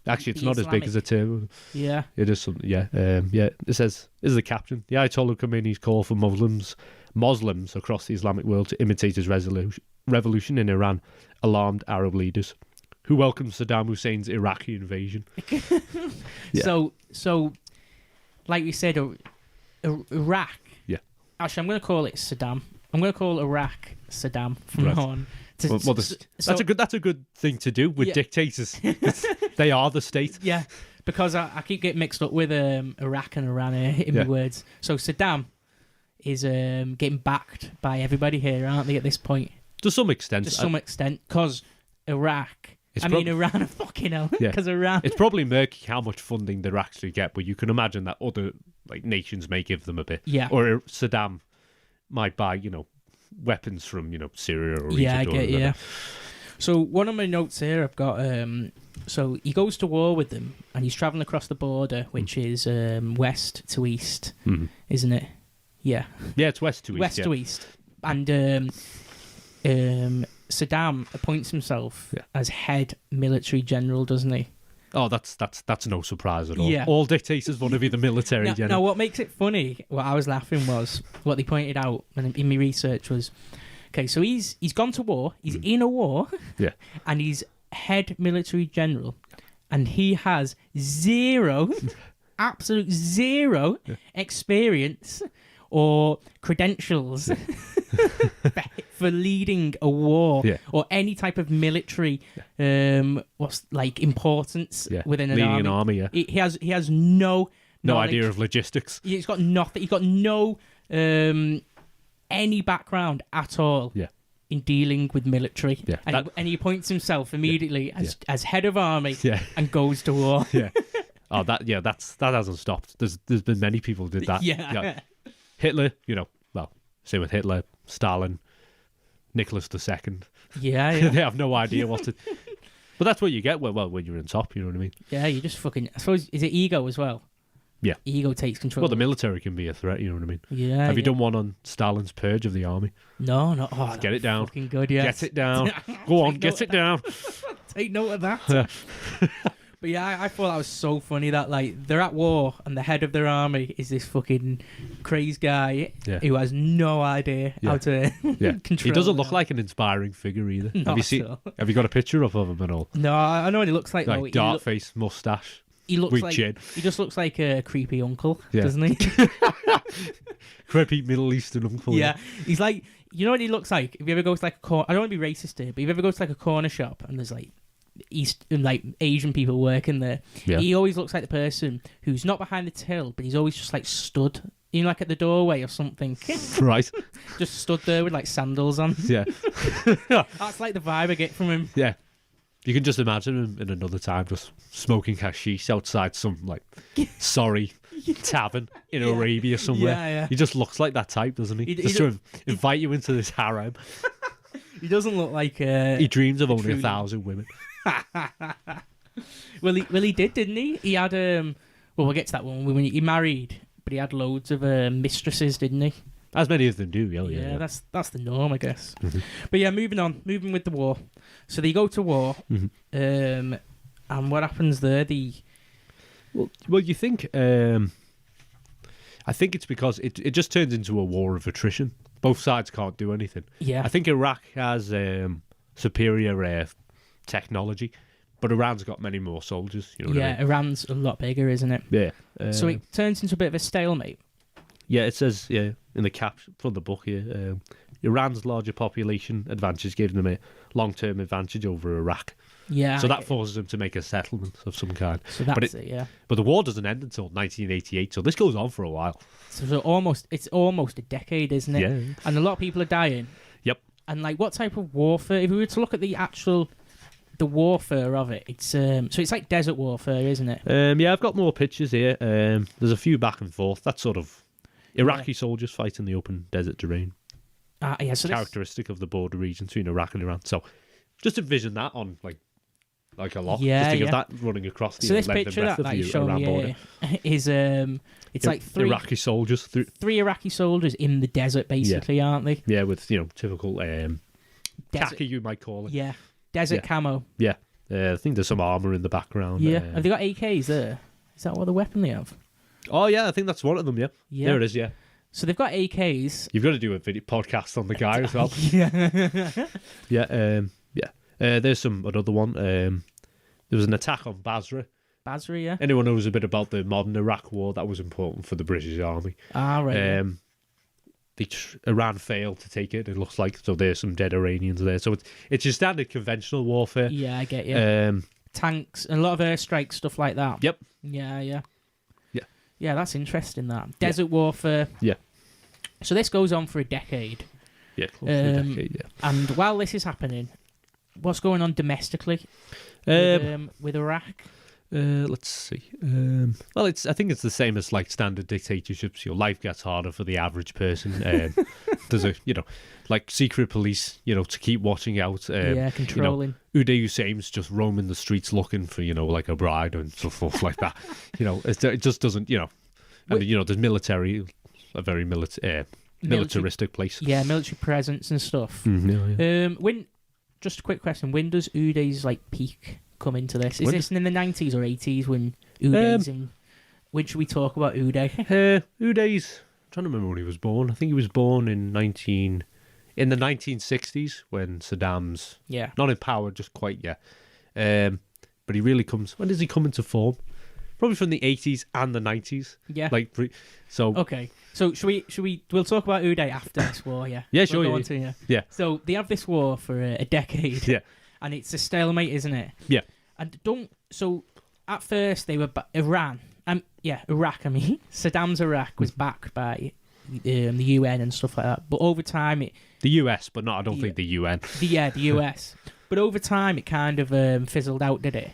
Actually, it's not as big as a turban. Yeah. It is something. Yeah, It says, "This is the caption: The Ayatollah Khomeini's call for Muslims across the Islamic world to imitate his revolution in Iran alarmed Arab leaders, who welcomed Saddam Hussein's Iraqi invasion." Yeah. So, like we said, Iraq. Yeah. Actually, I'm going to call it Saddam. I'm going to call Iraq Saddam from now on. That's a good thing to do with dictators. They are the state. Yeah, because I keep getting mixed up with Iraq and Iran in my words. So Saddam is getting backed by everybody here, aren't they, at this point? To some extent. Because Iraq... Iran are fucking hell. Because Iran... It's probably murky how much funding they actually get, but you can imagine that other nations may give them a bit. Yeah. Or Saddam might buy, weapons from, Syria or Egypt. Yeah, I get you. So one of my notes here, I've got... so he goes to war with them, and he's travelling across the border, which is west to east, isn't it? Yeah. Yeah, it's west to east. West to east. And Saddam appoints himself as head military general, doesn't he? Oh, that's no surprise at all. Yeah. All dictators want to be the military general. Now, what makes it funny, what I was laughing was, what they pointed out in my research was, okay, so he's gone to war, he's in a war, and he's head military general, and he has absolute zero experience or credentials for leading a war or any type of military importance within an army. Yeah. He has no idea of logistics. He's got nothing. He's got no any background at all in dealing with military. Yeah. And he appoints himself immediately as head of army and goes to war. Yeah. Oh, that hasn't stopped. There's been many people who did that. Yeah. Hitler, same with Hitler, Stalin, Nicholas II. Yeah. They have no idea what to... But that's what you get when you're in top, you know what I mean? Yeah, you just fucking... I suppose, is it ego as well? Yeah. Ego takes control. Well, the military can be a threat, you know what I mean? Yeah. Have you done one on Stalin's purge of the army? No. Oh, get it down. Fucking good, yeah. Get it down. Go on, get it down. Take note of that. But yeah, I thought that was so funny that like they're at war and the head of their army is this fucking crazed guy who has no idea how to control. He doesn't look like an inspiring figure either. Have you seen? Have you got a picture of him at all? No, I know what he looks like. Like though. dark face, mustache. He looks with like chin. He just looks like a creepy uncle, doesn't he? Creepy Middle Eastern uncle. Yeah, he's like, you know what he looks like? If you ever go to like I don't want to be racist here, but if you ever go to like a corner shop and there's like Asian people working there, he always looks like the person who's not behind the till, but he's always just like stood, you know, like at the doorway or something. Right. Just stood there with like sandals on. Yeah. That's like the vibe I get from him. Yeah. You can just imagine him in another time just smoking hashish outside some like sorry tavern in Arabia somewhere. Yeah. He just looks like that type, doesn't he? Just to invite you into this harem. He doesn't look like he dreams of only 1,000 women. Well, he did, didn't he? He had well, we'll get to that one when he married, but he had loads of mistresses, didn't he? As many of them do, yeah. That's the norm, I guess. Mm-hmm. But yeah, moving with the war. So they go to war, and what happens there? Well, you think? I think it's because it just turns into a war of attrition. Both sides can't do anything. Yeah, I think Iraq has superior technology, but Iran's got many more soldiers. You know what I mean? Iran's a lot bigger, isn't it? Yeah. So it turns into a bit of a stalemate. Yeah, it says in the caption from the book here, Iran's larger population advantage gave them a long-term advantage over Iraq. Yeah. So that forces them to make a settlement of some kind. So that's it, yeah. But the war doesn't end until 1988, so this goes on for a while. So it's almost a decade, isn't it? Yeah. And a lot of people are dying. Yep. And like, what type of warfare? If we were to look at the warfare of it, it's so it's like desert warfare, isn't it? Yeah, I've got more pictures here. There's a few back and forth. That's sort of Iraqi soldiers fight in the open desert terrain. So characteristic of the border region between Iraq and Iran. So just envision that on like a lot. Yeah, just think of that running across the this picture that you showed me border. Is it's like three Iraqi soldiers, three Iraqi soldiers in the desert, basically, aren't they? Yeah, with typical khaki, you might call it. Yeah, desert camo. Yeah, I think there's some armor in the background. Yeah, have they got AKs there? Is that what the weapon they have? Oh yeah, I think that's one of them. Yeah, there it is. Yeah. So they've got AKs. You've got to do a video podcast on the guy as well. Yeah. There's another one. There was an attack on Basra. Basra, yeah. Anyone knows a bit about the modern Iraq war? That was important for the British Army. Right. Iran failed to take it. It looks like so. There's some dead Iranians there. So it's your standard conventional warfare. Yeah, I get you. Tanks and a lot of airstrikes, stuff like that. Yep. Yeah, that's interesting. That desert warfare. Yeah. So this goes on for a decade. Yeah, close to a decade. Yeah. And while this is happening, what's going on domestically with Iraq? Let's see. Well, I think it's the same as like standard dictatorships. Your life gets harder for the average person. There's like secret police, to keep watching out. Controlling. Uday Hussein's just roaming the streets looking for, like a bride and so forth like that. It just doesn't, and there's military, a very militaristic place. Yeah, military presence and stuff. Just a quick question: when does Uday's peak come into this? Is this in the 90s or 80s when Uday's in? When should we talk about Uday? Uday's. I'm trying to remember when he was born. I think he was born in the 1960s when Saddam's not in power just quite yet. But he really comes. When does he come into form? Probably from the 80s and the 90s. Yeah. Okay. So we'll talk about Uday after this war, yeah? Yeah, sure. Yeah. So they have this war for a decade. Yeah. And it's a stalemate, isn't it? Yeah. And so at first they were Iraq, Saddam's Iraq was backed by the UN and stuff like that. But over time the US, but not, I don't think the UN. The US. But over time it kind of fizzled out, did it?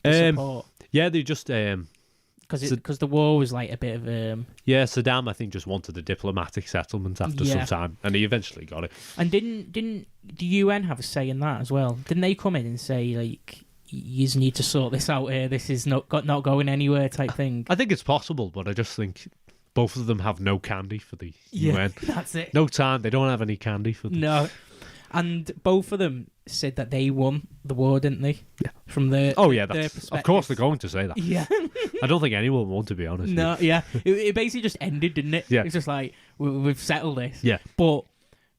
The support. Yeah, they just because the war was like a bit of Saddam I think just wanted a diplomatic settlement after some time, and he eventually got it. And didn't the UN have a say in that as well? Didn't they come in and say you need to sort this out here? This is not going anywhere type thing. I think it's possible, but I just think both of them have no candy for the UN. That's it. No time. They don't have any candy for them. No. And both of them said that they won the war, didn't they? Yeah. From their That's, perspective. of course they're going to say that. Yeah. I don't think anyone won, to be honest. No, yeah. It basically just ended, didn't it? Yeah. It's just like, we've settled this. Yeah. But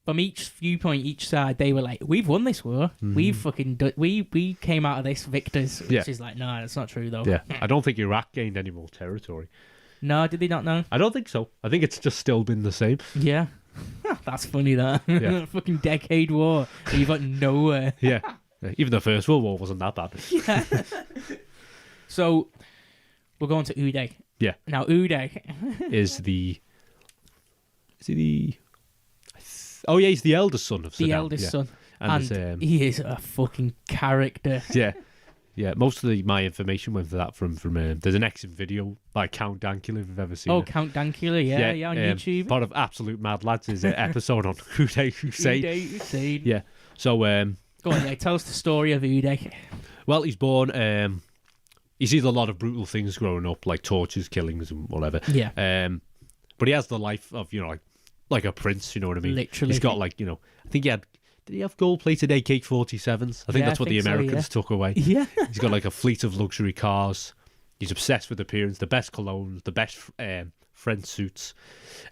from each viewpoint, each side, they were like, we've won this war. We've fucking we came out of this victors. Which is like, no, that's not true, though. Yeah. I don't think Iraq gained any more territory. No, did they not know? I don't think so. I think it's just still been the same. Yeah. That's funny, that. Yeah. Fucking decade war. You've got nowhere. Yeah. Even the First World War wasn't that bad. Yeah. So, we're going to Uday. Yeah. Now, Uday is he the... Oh, yeah, he's the eldest son of Saddam. The eldest son. And he is a fucking character. Yeah. Yeah, most of my information went for that from there's an exit video by Count Dankula, if you've ever seen it. Oh, Count Dankula, yeah, on YouTube. Part of Absolute Mad Lads is an episode on Uday Hussein. Uday Hussein. Yeah. So, go on, yeah, tell us the story of Uday. Well, he's born, he sees a lot of brutal things growing up, like tortures, killings, and whatever. Yeah. But he has the life of, like a prince, you know what I mean? Literally. He's got, I think did he have gold-plated AK-47s? I think that's what the Americans took away. Yeah. He's got, a fleet of luxury cars. He's obsessed with appearance, the best colognes, the best French suits.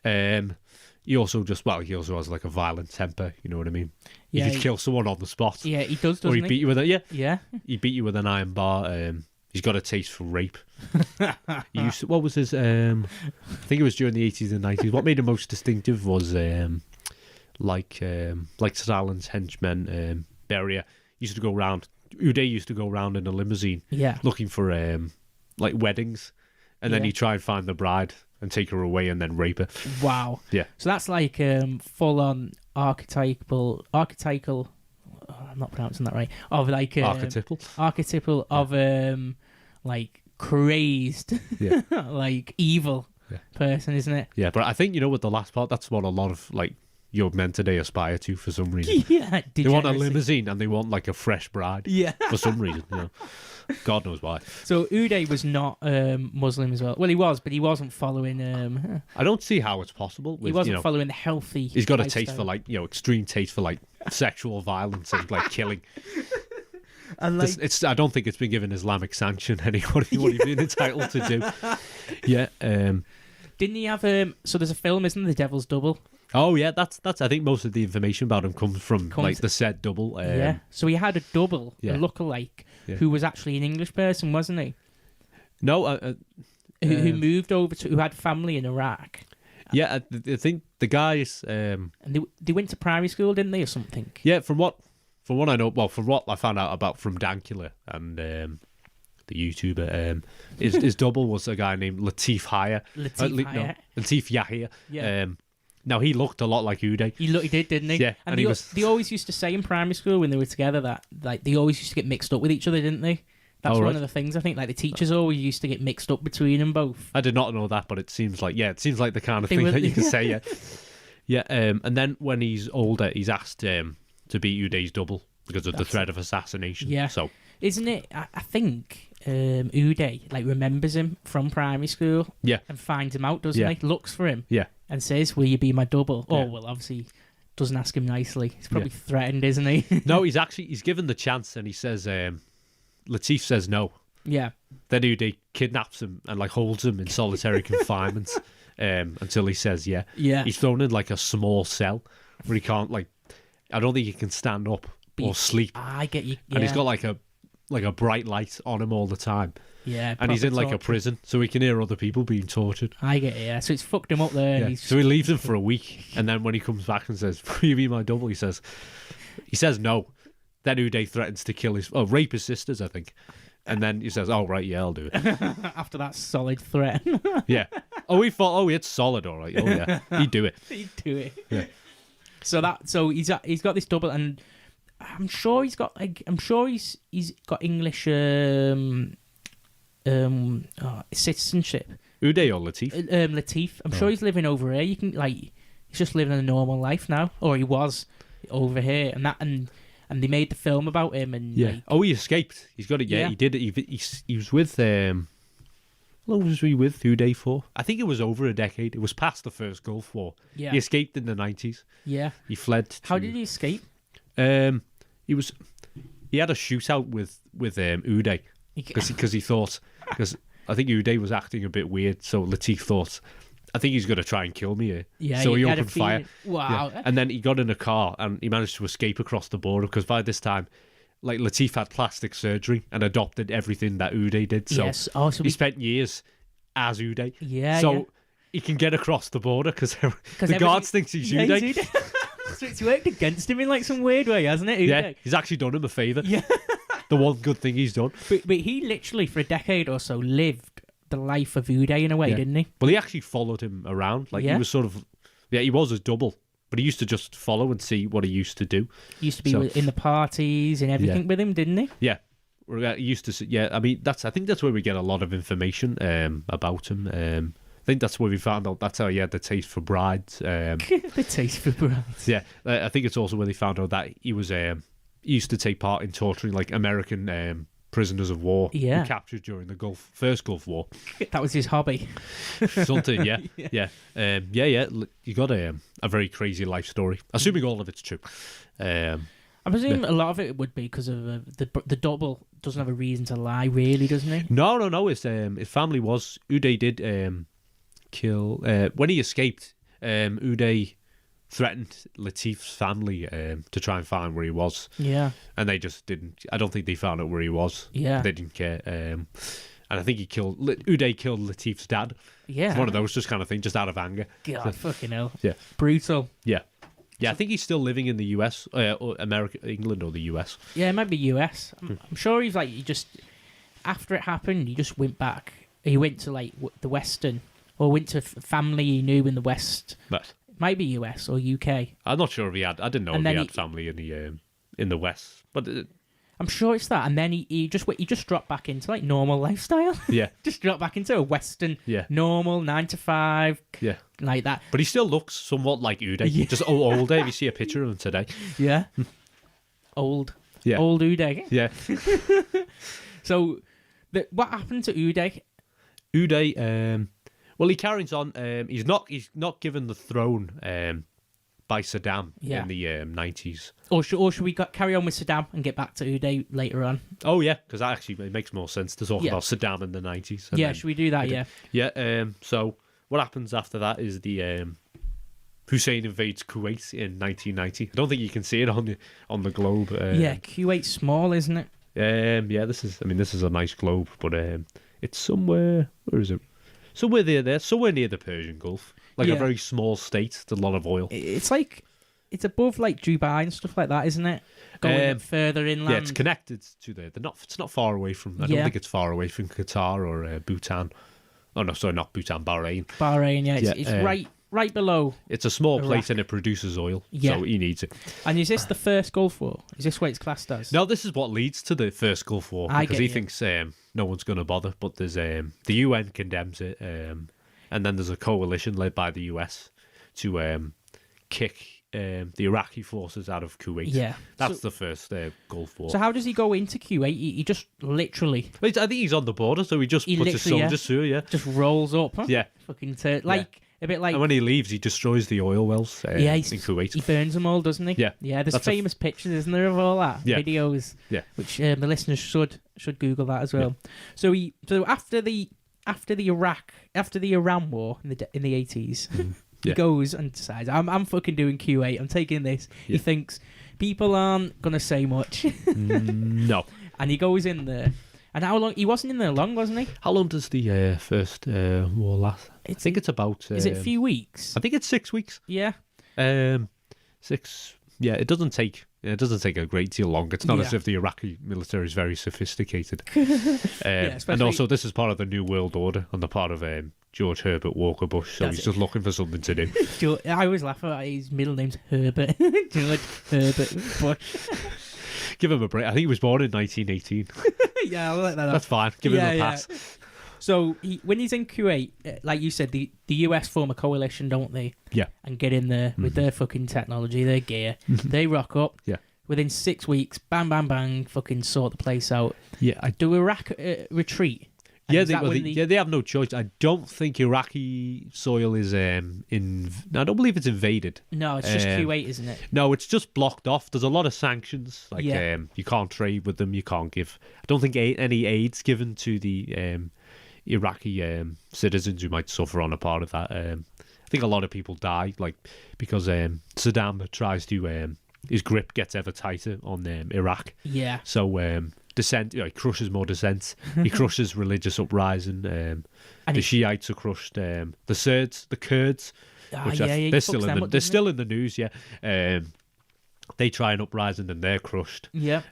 He also has, a violent temper, you know what I mean? Yeah, he could kill someone on the spot. Yeah, he does, doesn't Or he'd beat you with it, Yeah. He'd beat you with an iron bar. He's got a taste for rape. What was his... I think it was during the 80s and 90s. What made him most distinctive was... like Stalin's henchmen, Beria used to go around. Uday used to go around in a limousine, looking for weddings, and then he'd try and find the bride and take her away and then rape her. Wow. Yeah. So that's like full on archetypal. I'm not pronouncing that right. Of archetypal of crazed, evil person, isn't it? Yeah, but I think with the last part, that's what a lot of young men today aspire to for some reason. Yeah, they want a limousine and they want a fresh bride. Yeah, for some reason. God knows why. So Uday was not Muslim as well. Well, he was, but he wasn't following. I don't see how it's possible. He wasn't following the healthy. He's got lifestyle. a taste for extreme taste for sexual violence and killing. And I don't think it's been given Islamic sanction. What he's been entitled to do. Yeah. Didn't he have So there's a film, isn't there, The Devil's Double? Oh yeah, that's. I think most of the information about him comes from the said double. Yeah. So he had a double, a lookalike, who was actually an English person, wasn't he? No. Who moved over who had family in Iraq. Yeah, I think the guys. And they went to primary school, didn't they, or something? Yeah, from what I know, from what I found out about from Dankula and the YouTuber, his double was a guy named Latif Haya. Latif Yahya. Yeah. Now, he looked a lot like Uday. He did, didn't he? Yeah. And they always used to say in primary school when they were together that they always used to get mixed up with each other, didn't they? That's one of the things, I think. The teachers always used to get mixed up between them both. I did not know that, but it seems like the kind of thing that you can say, yeah. Yeah, and then when he's older, he's asked to be Uday's double because of the threat of assassination. Yeah. So, isn't it? I think Uday remembers him from primary school. Yeah. And finds him out, doesn't he? Looks for him. Yeah. And says, "Will you be my double?" Yeah. Oh well, obviously doesn't ask him nicely. He's probably threatened, isn't he? No, he's given the chance, and he says, Latif says no. Yeah. Then Uday kidnaps him and holds him in solitary confinement until he says yeah. Yeah. He's thrown in a small cell where he can't I don't think he can stand up or sleep. I get you. Yeah. And he's got a bright light on him all the time. Yeah. And he's in torture. A prison, so he can hear other people being tortured. I get it, yeah. So it's fucked him up there. Yeah. And So he leaves him for a week, and then when he comes back and says, "Will you be my double?" he says no. Then Uday threatens to rape his sisters, I think. And then he says, "Oh right, yeah, I'll do it." After that solid threat. Yeah. Oh, he thought, it's solid, all right. Oh yeah, he'd do it. He'd do it. Yeah. So he's got this double, and I'm sure he's got he's got English citizenship. Uday or Latif? Latif. I'm sure he's living over here. You can he's just living a normal life now, or he was over here, and they made the film about him. And yeah. He escaped. He's got it. Yeah, he did it. He was with. How long was he with Uday for? I think it was over a decade. It was past the first Gulf War. Yeah. He escaped in the 90s. Yeah. He fled. How did he escape? He had a shootout with Uday because he thought, because I think Uday was acting a bit weird, so Latif thought, I think he's going to try and kill me here. Yeah, so he had a opened fire. Wow. Yeah. And then he got in a car and he managed to escape across the border because by this time, like, Latif had plastic surgery and adopted everything that Uday did. So, yes. He spent years as Uday. Yeah. So he can get across the border because the guards think he's Uday. So it's worked against him in like some weird way, hasn't it? Uday? Yeah, he's actually done him a favour. Yeah. The one good thing he's done. But he literally, for a decade or so, lived the life of Uday in a way, didn't he? Well, he actually followed him around. Like, he was sort of... Yeah, he was his double. But he used to just follow and see what he used to do. He used to be in the parties and everything with him, didn't he? Yeah. He used to... Yeah, I mean, I think that's where we get a lot of information about him. I think that's where we found out that's how he had the taste for brides. The taste for brides. Yeah, I think it's also where they found out that he was he used to take part in torturing like American prisoners of war who captured during the first Gulf War. That was his hobby. Something, yeah. You got a very crazy life story. Assuming all of it's true. I presume a lot of it would be because of the double doesn't have a reason to lie, really, doesn't he? No. His family was... Uday did kill... when he escaped, Uday threatened Latif's family to try and find where he was. Yeah. And they just didn't... I don't think they found out where he was. Yeah. They didn't care. And I think Uday killed Latif's dad. Yeah. It's one of those just kind of thing, just out of anger. God, fucking hell. Yeah. Brutal. Yeah. Yeah, I think he's still living in the US, or England or the US. Yeah, it might be US. I'm sure he's like, after it happened, he just went back. He went to like the Western, or went to family he knew in the West. But it might be US or UK. I'm not sure if he had. I didn't know if he had family in the West, but I'm sure it's that. And then he just dropped back into like normal lifestyle. Yeah, just dropped back into a Western, normal 9 to 5. Yeah, like that. But he still looks somewhat like Uday. Yeah. Just older. If you see a picture of him today, yeah, old. Yeah, old Uday. Yeah. So, what happened to Uday? Uday, well, he carries on. He's not given the throne by Saddam in the 90s. Or should we carry on with Saddam and get back to Uday later on? Oh yeah, because that actually it makes more sense to talk about Saddam in the 90s. Yeah, should we do that? Yeah. Yeah. So what happens after that is the Hussein invades Kuwait in 1990. I don't think you can see it on the globe. Yeah, Kuwait's small, isn't it? Yeah. This is a nice globe, but it's somewhere. Where is it? Somewhere there, somewhere near the Persian Gulf. Like a very small state with a lot of oil. It's like, it's above like Dubai and stuff like that, isn't it? Going further inland. Yeah, it's connected to it's not far away from, I don't think it's far away from Qatar or Bhutan. Oh no, sorry, not Bhutan, Bahrain. Bahrain, it's right below. It's a small Iraq. place and it produces oil, so he needs it. And is this the first Gulf War? Is this what it's classed as? No, this is what leads to the first Gulf War, because he thinks no one's going to bother, but there's the UN condemns it, and then there's a coalition led by the US to kick the Iraqi forces out of Kuwait. Yeah. That's the first Gulf War. So how does he go into Kuwait? He just literally... I think he's on the border, so he just puts his soldiers through, just rolls up. Huh? Yeah. Fucking a bit like... And when he leaves, he destroys the oil wells in Kuwait. He burns them all, doesn't he? Yeah. Yeah, there's famous pictures, isn't there, of all that? Yeah. Videos. Yeah. Which the listeners should Google that as well. Yeah. So after the Iran war in the 80s, he goes and decides, I'm fucking doing Q8. I'm taking this. Yeah. He thinks people aren't gonna say much. No. And he goes in there. And how long? He wasn't in there long, wasn't he? How long does the first war last? I think it's about... is it a few weeks? I think it's 6 weeks. Yeah. 6... Yeah, it doesn't take a great deal long. It's not as if the Iraqi military is very sophisticated. And also, this is part of the New World Order on the part of George Herbert Walker Bush, so he's just looking for something to do. I always laugh at his middle name's Herbert. George Herbert Bush. Give him a break. I think he was born in 1918. Yeah, I'll let that up. That's fine. Give him a pass. Yeah. So when he's in Kuwait, like you said, the US form a coalition, don't they? Yeah. And get in there with their fucking technology, their gear. They rock up. Yeah. Within 6 weeks, bang, bang, bang, fucking sort the place out. Yeah. Do Iraq retreat? And Yeah, is that when they have no choice. I don't think Iraqi soil is I don't believe it's invaded. No, it's just Kuwait, isn't it? No, it's just blocked off. There's a lot of sanctions. Like Yeah. you can't trade with them. You can't give. I don't think any aid's given to the Iraqi citizens who might suffer on a part of that. I think a lot of people die, like because Saddam tries to his grip gets ever tighter on Iraq. Yeah. So dissent, he crushes more dissent. He crushes religious uprising. And The Shiites are crushed. The Kurds, which they're still in the news. Yeah, they try an uprising and they're crushed. Yeah.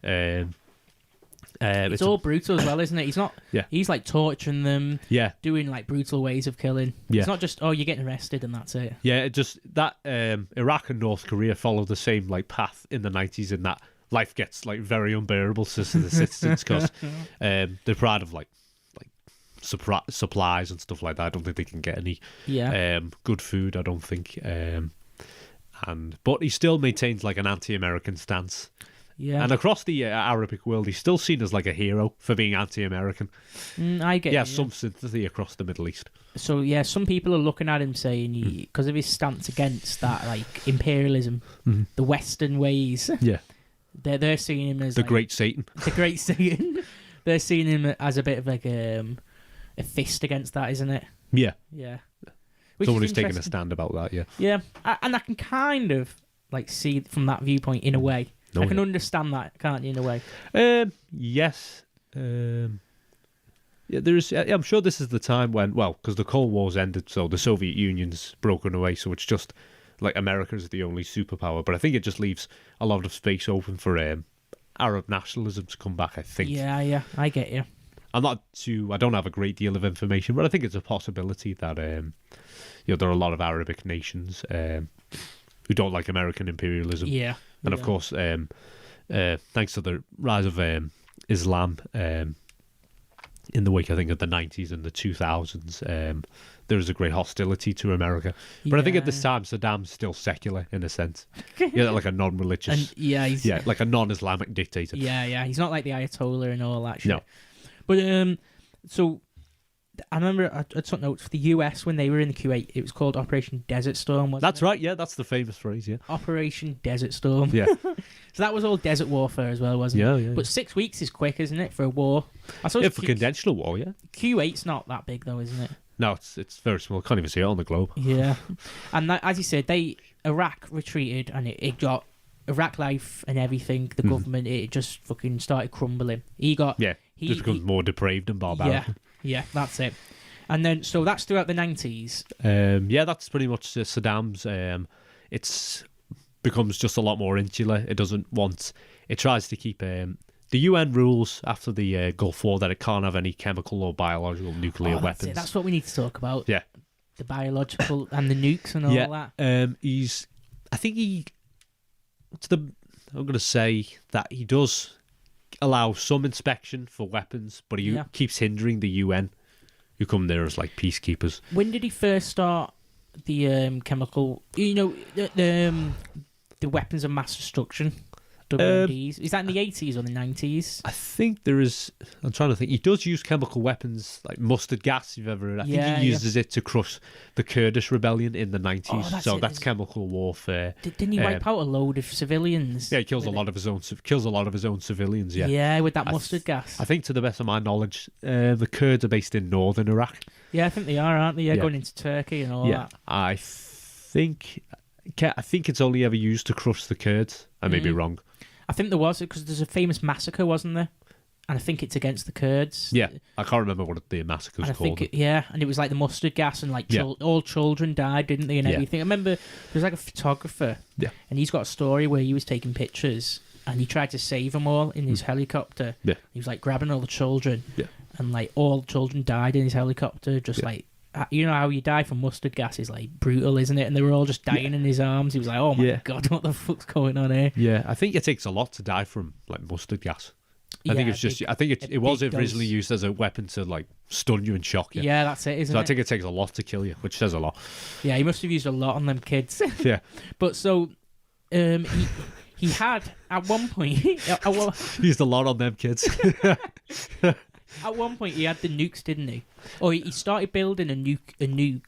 It's all brutal as well, isn't it? He's not. Yeah. He's like torturing them. Yeah. Doing like brutal ways of killing. Yeah. It's not just you're getting arrested and that's it. Yeah, it just that Iraq and North Korea follow the same like path in the 90s, in that life gets like very unbearable to the citizens because they're proud of like supplies and stuff like that. I don't think they can get any good food. I don't think. But he still maintains like an anti-American stance. Yeah. And across the Arabic world, he's still seen as like a hero for being anti-American. I get. Yeah, some sympathy across the Middle East. So yeah, some people are looking at him saying because of his stance against that like imperialism, the Western ways. Yeah. They're seeing him as the great Satan. The great Satan. They're seeing him as a bit of like a fist against that, isn't it? Yeah. Yeah. Someone who's taking a stand about that. Yeah. Yeah, and I can kind of like see from that viewpoint in a way. I can understand that, can't you, in a way? Yes. Yeah, I'm sure this is the time when, because the Cold War's ended, so the Soviet Union's broken away, so it's just like America's the only superpower. But I think it just leaves a lot of space open for Arab nationalism to come back, I think. Yeah, I get you. I don't have a great deal of information, but I think it's a possibility that there are a lot of Arabic nations who don't like American imperialism. Yeah. And of course, thanks to the rise of Islam in the wake, I think, of the 90s and the 2000s, there was a great hostility to America. But I think at this time, Saddam's still secular in a sense. Yeah, like a non-religious. Like a non-Islamic dictator. Yeah. He's not like the Ayatollah and all that shit. No. But so I remember I took notes for the US when they were in the Kuwait. It was called Operation Desert Storm, wasn't That's it? right, yeah, that's the famous phrase, yeah. Operation Desert Storm. Yeah. So that was all desert warfare as well, wasn't it? Yeah. But 6 weeks is quick, isn't it, for a war? I suppose for conventional war, yeah. Kuwait's not that big, though, isn't it? No, it's very small. Can't even see it on the globe. Yeah. And that, as you said, Iraq retreated and it got Iraq life and everything, the government, it just fucking started crumbling. Just becomes more depraved and barbaric. Yeah, that's it. And then, so that's throughout the 90s. That's pretty much Saddam's. It's becomes just a lot more insular. It tries to keep the UN rules after the Gulf War that it can't have any chemical or biological nuclear weapons. That's what we need to talk about. Yeah. The biological and the nukes and all that. I'm going to say that he does allow some inspection for weapons, but he keeps hindering the UN, who come there as like peacekeepers. When did he first start the chemical? The weapons of mass destruction. WMDs. Is that in the 80s or the 90s? I think there is. I'm trying to think. He does use chemical weapons like mustard gas. You've ever? I think he uses it to crush the Kurdish rebellion in the 90s. That's chemical warfare. Didn't he wipe out a load of civilians? Yeah, he kills a lot of his own civilians. Yeah. Yeah, with that mustard gas. I think, to the best of my knowledge, the Kurds are based in northern Iraq. Yeah, I think they are, aren't they? Yeah, going into Turkey and all that. I think it's only ever used to crush the Kurds. I may be wrong. I think there was, because there's a famous massacre, wasn't there? And I think it's against the Kurds. Yeah, I can't remember what the massacre was called. And it was like the mustard gas, and like all children died, didn't they, and everything. I remember there was like a photographer, and he's got a story where he was taking pictures, and he tried to save them all in his helicopter. Yeah. He was like grabbing all the children, and like all the children died in his helicopter, just like, you know how you die from mustard gas is like brutal, isn't it? And they were all just dying in his arms. He was like, oh my God, what the fuck's going on here? Yeah, I think it takes a lot to die from like mustard gas. I think it was originally used as a weapon to like stun you and shock you. Yeah, that's it, isn't it? So I think it takes a lot to kill you, which says a lot. Yeah, he must have used a lot on them kids. Yeah. But so he had at one point he used a lot on them kids. At one point, he had the nukes, didn't he? Or he started building a nuke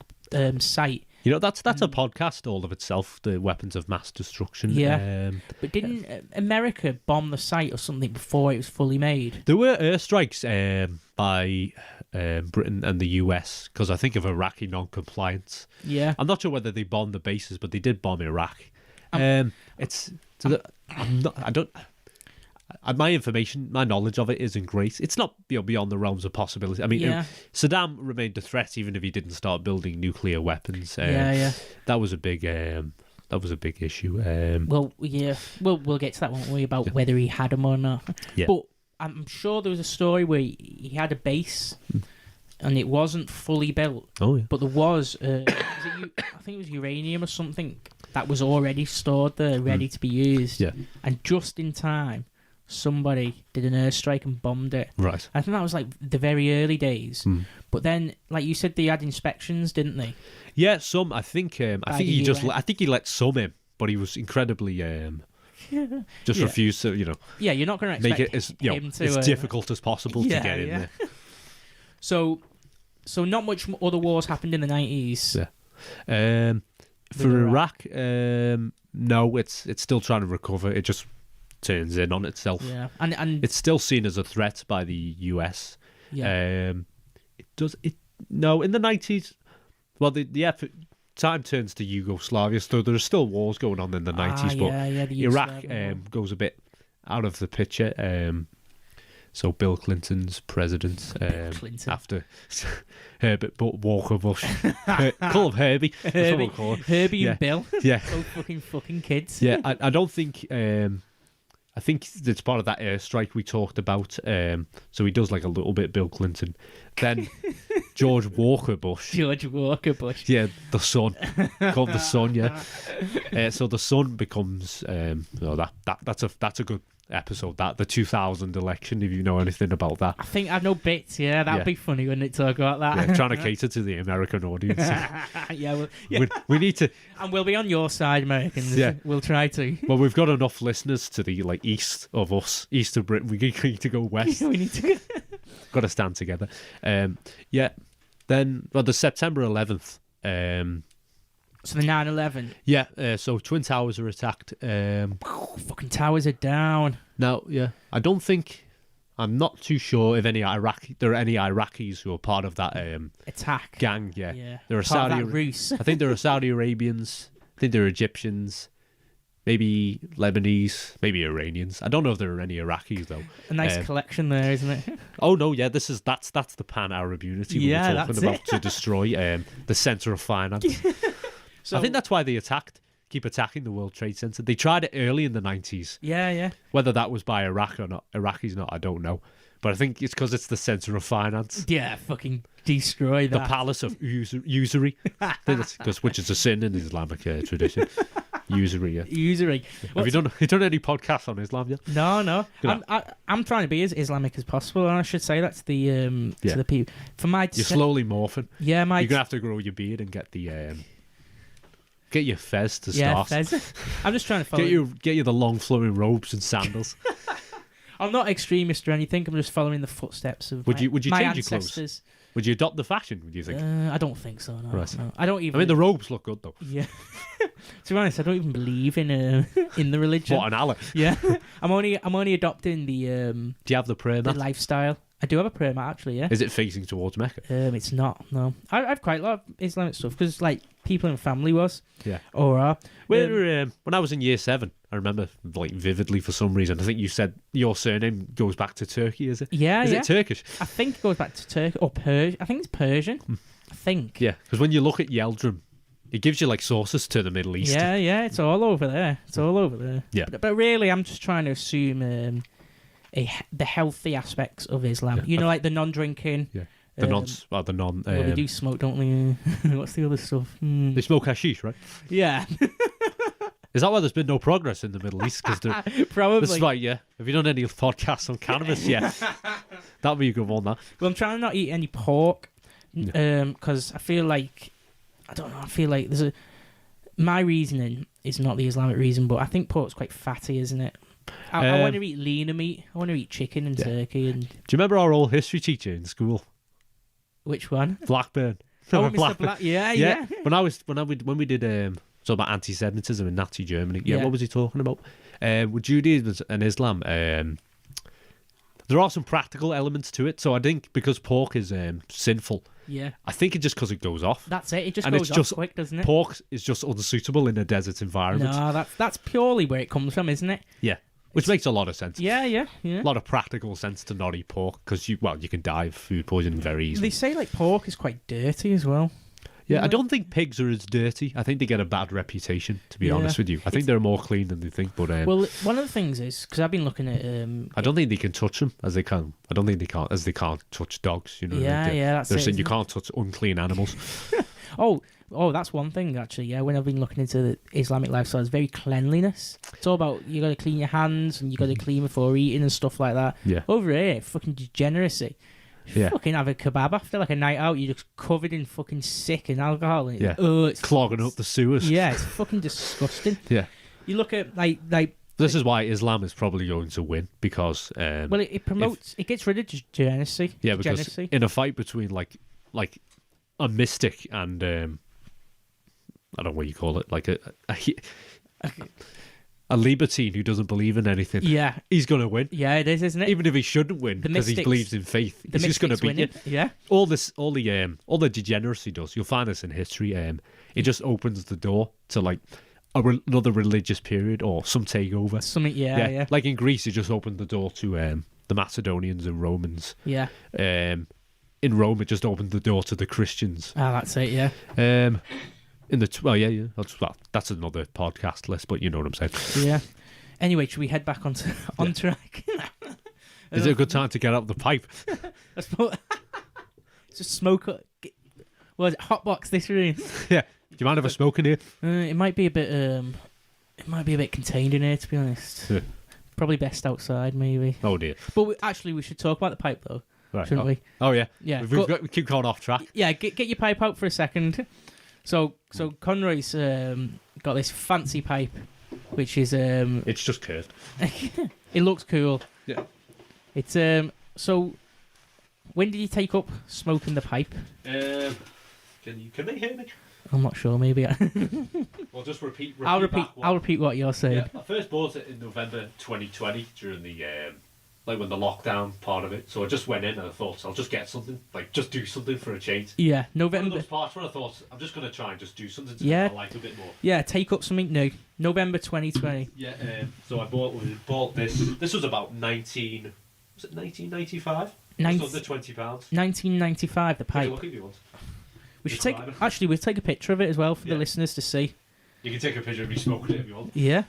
site. You know, that's a podcast all of itself, the weapons of mass destruction. Yeah. But didn't America bomb the site or something before it was fully made? There were airstrikes by Britain and the US because I think of Iraqi non-compliance. Yeah. I'm not sure whether they bombed the bases, but they did bomb Iraq. My knowledge of it isn't great. It's not beyond the realms of possibility. I mean, Saddam remained a threat even if he didn't start building nuclear weapons. That was a big issue. We'll get to that, won't we? About whether he had them or not. Yeah. But I'm sure there was a story where he had a base. And it wasn't fully built. Oh yeah. But there was, I think it was uranium or something that was already stored there, ready to be used. Yeah. And just in time, somebody did an airstrike and bombed it. Right. I think that was like the very early days. But then, like you said, they had inspections, didn't they? Yeah, some. I think he let some in, but he was incredibly refused to. Yeah, you're not going to expect make it as difficult as possible to get in there. So not much other wars happened in the 90s. Yeah. For Iraq, no, it's still trying to recover. It just turns in on itself. Yeah, and it's still seen as a threat by the US. Yeah. No, in the 90s. Well, the time turns to Yugoslavia, so there are still wars going on in the 90s, but Iraq goes a bit out of the picture. So Bill Clinton's president after Herbert Walker Bush. Call him Herbie. That's what we'll call him. Herbie and Bill. Yeah. Both fucking kids. Yeah, I don't think... I think it's part of that airstrike we talked about. So he does like a little bit Bill Clinton. Then George Walker Bush. George Walker Bush. Yeah, the son. Called the son, yeah. So the son becomes... that's a good episode, the 2000 election, if you know anything about that. I think I know bits, that'd be funny, wouldn't it, talk about that? Yeah, trying to cater to the American audience. We need to... And we'll be on your side, Americans. Yeah. We'll try to. Well, we've got enough listeners to the east of us, east of Britain. We need to go west. We need to... Got to stand together. Then, the September 11th... So the 9/11. Yeah, so Twin Towers are attacked. Fucking towers are down. Now, I'm not too sure if there are any Iraqis who are part of that attack gang. Yeah. There are part of that ruse. I think there are Saudi Arabians. I think there are Egyptians. Maybe Lebanese. Maybe Iranians. I don't know if there are any Iraqis though. A nice collection there, isn't it? Oh no, yeah. That's the pan-Arab unity we were talking about to destroy the centre of finance. So, I think that's why they keep attacking the World Trade Center. They tried it early in the 90s. Yeah. Whether that was by Iraq or not, Iraqis not, I don't know. But I think it's because it's the centre of finance. Yeah, fucking destroy that. The palace of usury, which is a sin in the Islamic tradition. Usury, yeah. Usury. Have you done any podcasts on Islam yet? No. I'm trying to be as Islamic as possible, and I should say that to the people. You're slowly morphing. Yeah, you're gonna have to grow your beard and get the. Get your fez to start. Yeah, fez. I'm just trying to follow... Get you the long flowing robes and sandals. I'm not extremist or anything. I'm just following the footsteps of would you my change ancestors. Your clothes? Would you adopt the fashion, would you think? I don't think so, no. Right. No. I don't even... I mean, the robes look good, though. Yeah. To be honest, I don't even believe in the religion. What, an Allah? Yeah. I'm only adopting the... Do you have the prayer mat? The lifestyle. I do have a prayer mat, actually, yeah. Is it facing towards Mecca? It's not, no. I've quite a lot of Islamic stuff, because, people in family was. Yeah. Or are. When I was in year 7, I remember, vividly for some reason, I think you said your surname goes back to Turkey, is it? Yeah, Is it Turkish? I think it goes back to Turkey, or Persian. I think it's Persian. I think. Yeah, because when you look at Yeldrum, it gives you, sources to the Middle East. Yeah, it's all over there. Yeah. But really, I'm just trying to assume... the healthy aspects of Islam, like the non-drinking. Yeah, the non. Well, they do smoke, don't they? What's the other stuff? They smoke hashish, right? Yeah. Is that why there's been no progress in the Middle East? Probably. That's right. Yeah. Have you done any podcasts on cannabis yet? That'd be a good one. That. Well, I'm trying to not eat any pork, because I feel like there's my reasoning is not the Islamic reason, but I think pork's quite fatty, isn't it? I want to eat leaner meat. I want to eat chicken and turkey. And do you remember our old history teacher in school? Which one? Blackburn. Oh, Mr. Black. Yeah. When we did so about anti-Semitism in Nazi Germany. Yeah, what was he talking about? With Judaism and Islam, there are some practical elements to it. So I think because pork is sinful, I think it's just because it goes off. That's it. It just goes off quick, doesn't it? Pork is just unsuitable in a desert environment. No, that's purely where it comes from, isn't it? Yeah. Which makes a lot of sense. Yeah. A lot of practical sense to not eat pork because you can die of food poisoning very easily. They say like pork is quite dirty as well. Yeah, I don't think pigs are as dirty. I think they get a bad reputation, to be honest with you. I think they're more clean than they think. But well, one of the things is, because I've been looking at... I don't think they can touch them as they can. I don't think they can't, as they can't touch dogs. You know. That's they're it. saying you can't touch unclean animals. Oh, that's one thing, actually, yeah. When I've been looking into the Islamic lifestyle, it's very cleanliness. It's all about, you got to clean your hands and you got to clean before eating and stuff like that. Yeah. Over here, fucking degeneracy. Fucking have a kebab after like a night out, you're just covered in fucking sick and alcohol. And it's clogging up the sewers. Yeah, it's fucking disgusting. Yeah. You look at like this is why Islam is probably going to win because it promotes, it gets rid of degeneracy. Yeah, because in a fight between like a mystic and I don't know what you call it, like a libertine who doesn't believe in anything. Yeah. He's going to win. Yeah, it is, isn't it? Even if he shouldn't win because he believes in faith. He's just going to beat you. Yeah. All the degeneracy does. You'll find this in history. It just opens the door to like another religious period or some takeover. Something, yeah. Like in Greece, it just opened the door to the Macedonians and Romans. Yeah. In Rome, it just opened the door to the Christians. That's it, yeah. That's another podcast list, but you know what I'm saying. Yeah. Anyway, should we head back on track? Is it a good time to get out the pipe? Just smoke. Was it hotbox this room? Yeah. Do you mind if I smoke in here? It might be a bit. It might be a bit contained in here, to be honest. Yeah. Probably best outside, maybe. Oh dear. But we should talk about the pipe though, right. Shouldn't we? Oh yeah. Yeah. We keep going off track. Yeah. Get your pipe out for a second. So Conroy's got this fancy pipe, which is it's just curved. It looks cool. Yeah. It's so. When did you take up smoking the pipe? Can they hear me? I'm not sure. Maybe. Well, just repeat. I'll repeat what you're saying. Yeah, I first bought it in November 2020 during the when the lockdown part of it. So I just went in and I thought I'll just get something, like just do something for a change. Yeah, November. One of those parts where I thought I'm just going to try and just do something to make my life a bit more. Yeah, take up something new. November 2020. Yeah. So I bought this. This was about 1995. Just under £20. 1995. The pipe. Take a look if you want. We should we'll take a picture of it as well for the listeners to see. You can take a picture of me smoking it if you want. Yeah,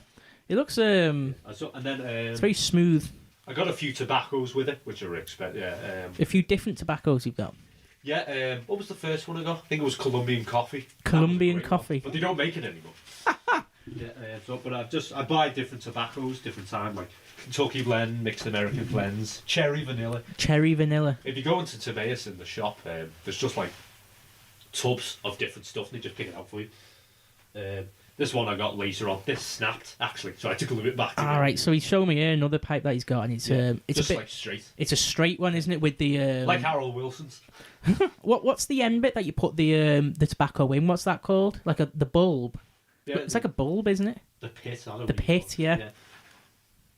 it looks it's very smooth. I got a few tobaccos with it, which are expensive. Yeah, a few different tobaccos you've got. Yeah, what was the first one I got? I think it was Colombian coffee. Colombian coffee, but they don't make it anymore. But I buy different tobaccos, different time, like Kentucky blend, mixed American blends, cherry vanilla. Cherry vanilla. If you go into Timaeus in the shop, there's just like tubs of different stuff, and they just pick it out for you. This one I got later on. This snapped actually, so I took a little bit back. All right, so he's showing me here another pipe that he's got, and it's just a bit like straight. It's a straight one, isn't it? With the like Harold Wilson's. What's the end bit that you put the tobacco in? What's that called? Like the bulb. Yeah, it's like a bulb, isn't it? The pit. The pit, yeah.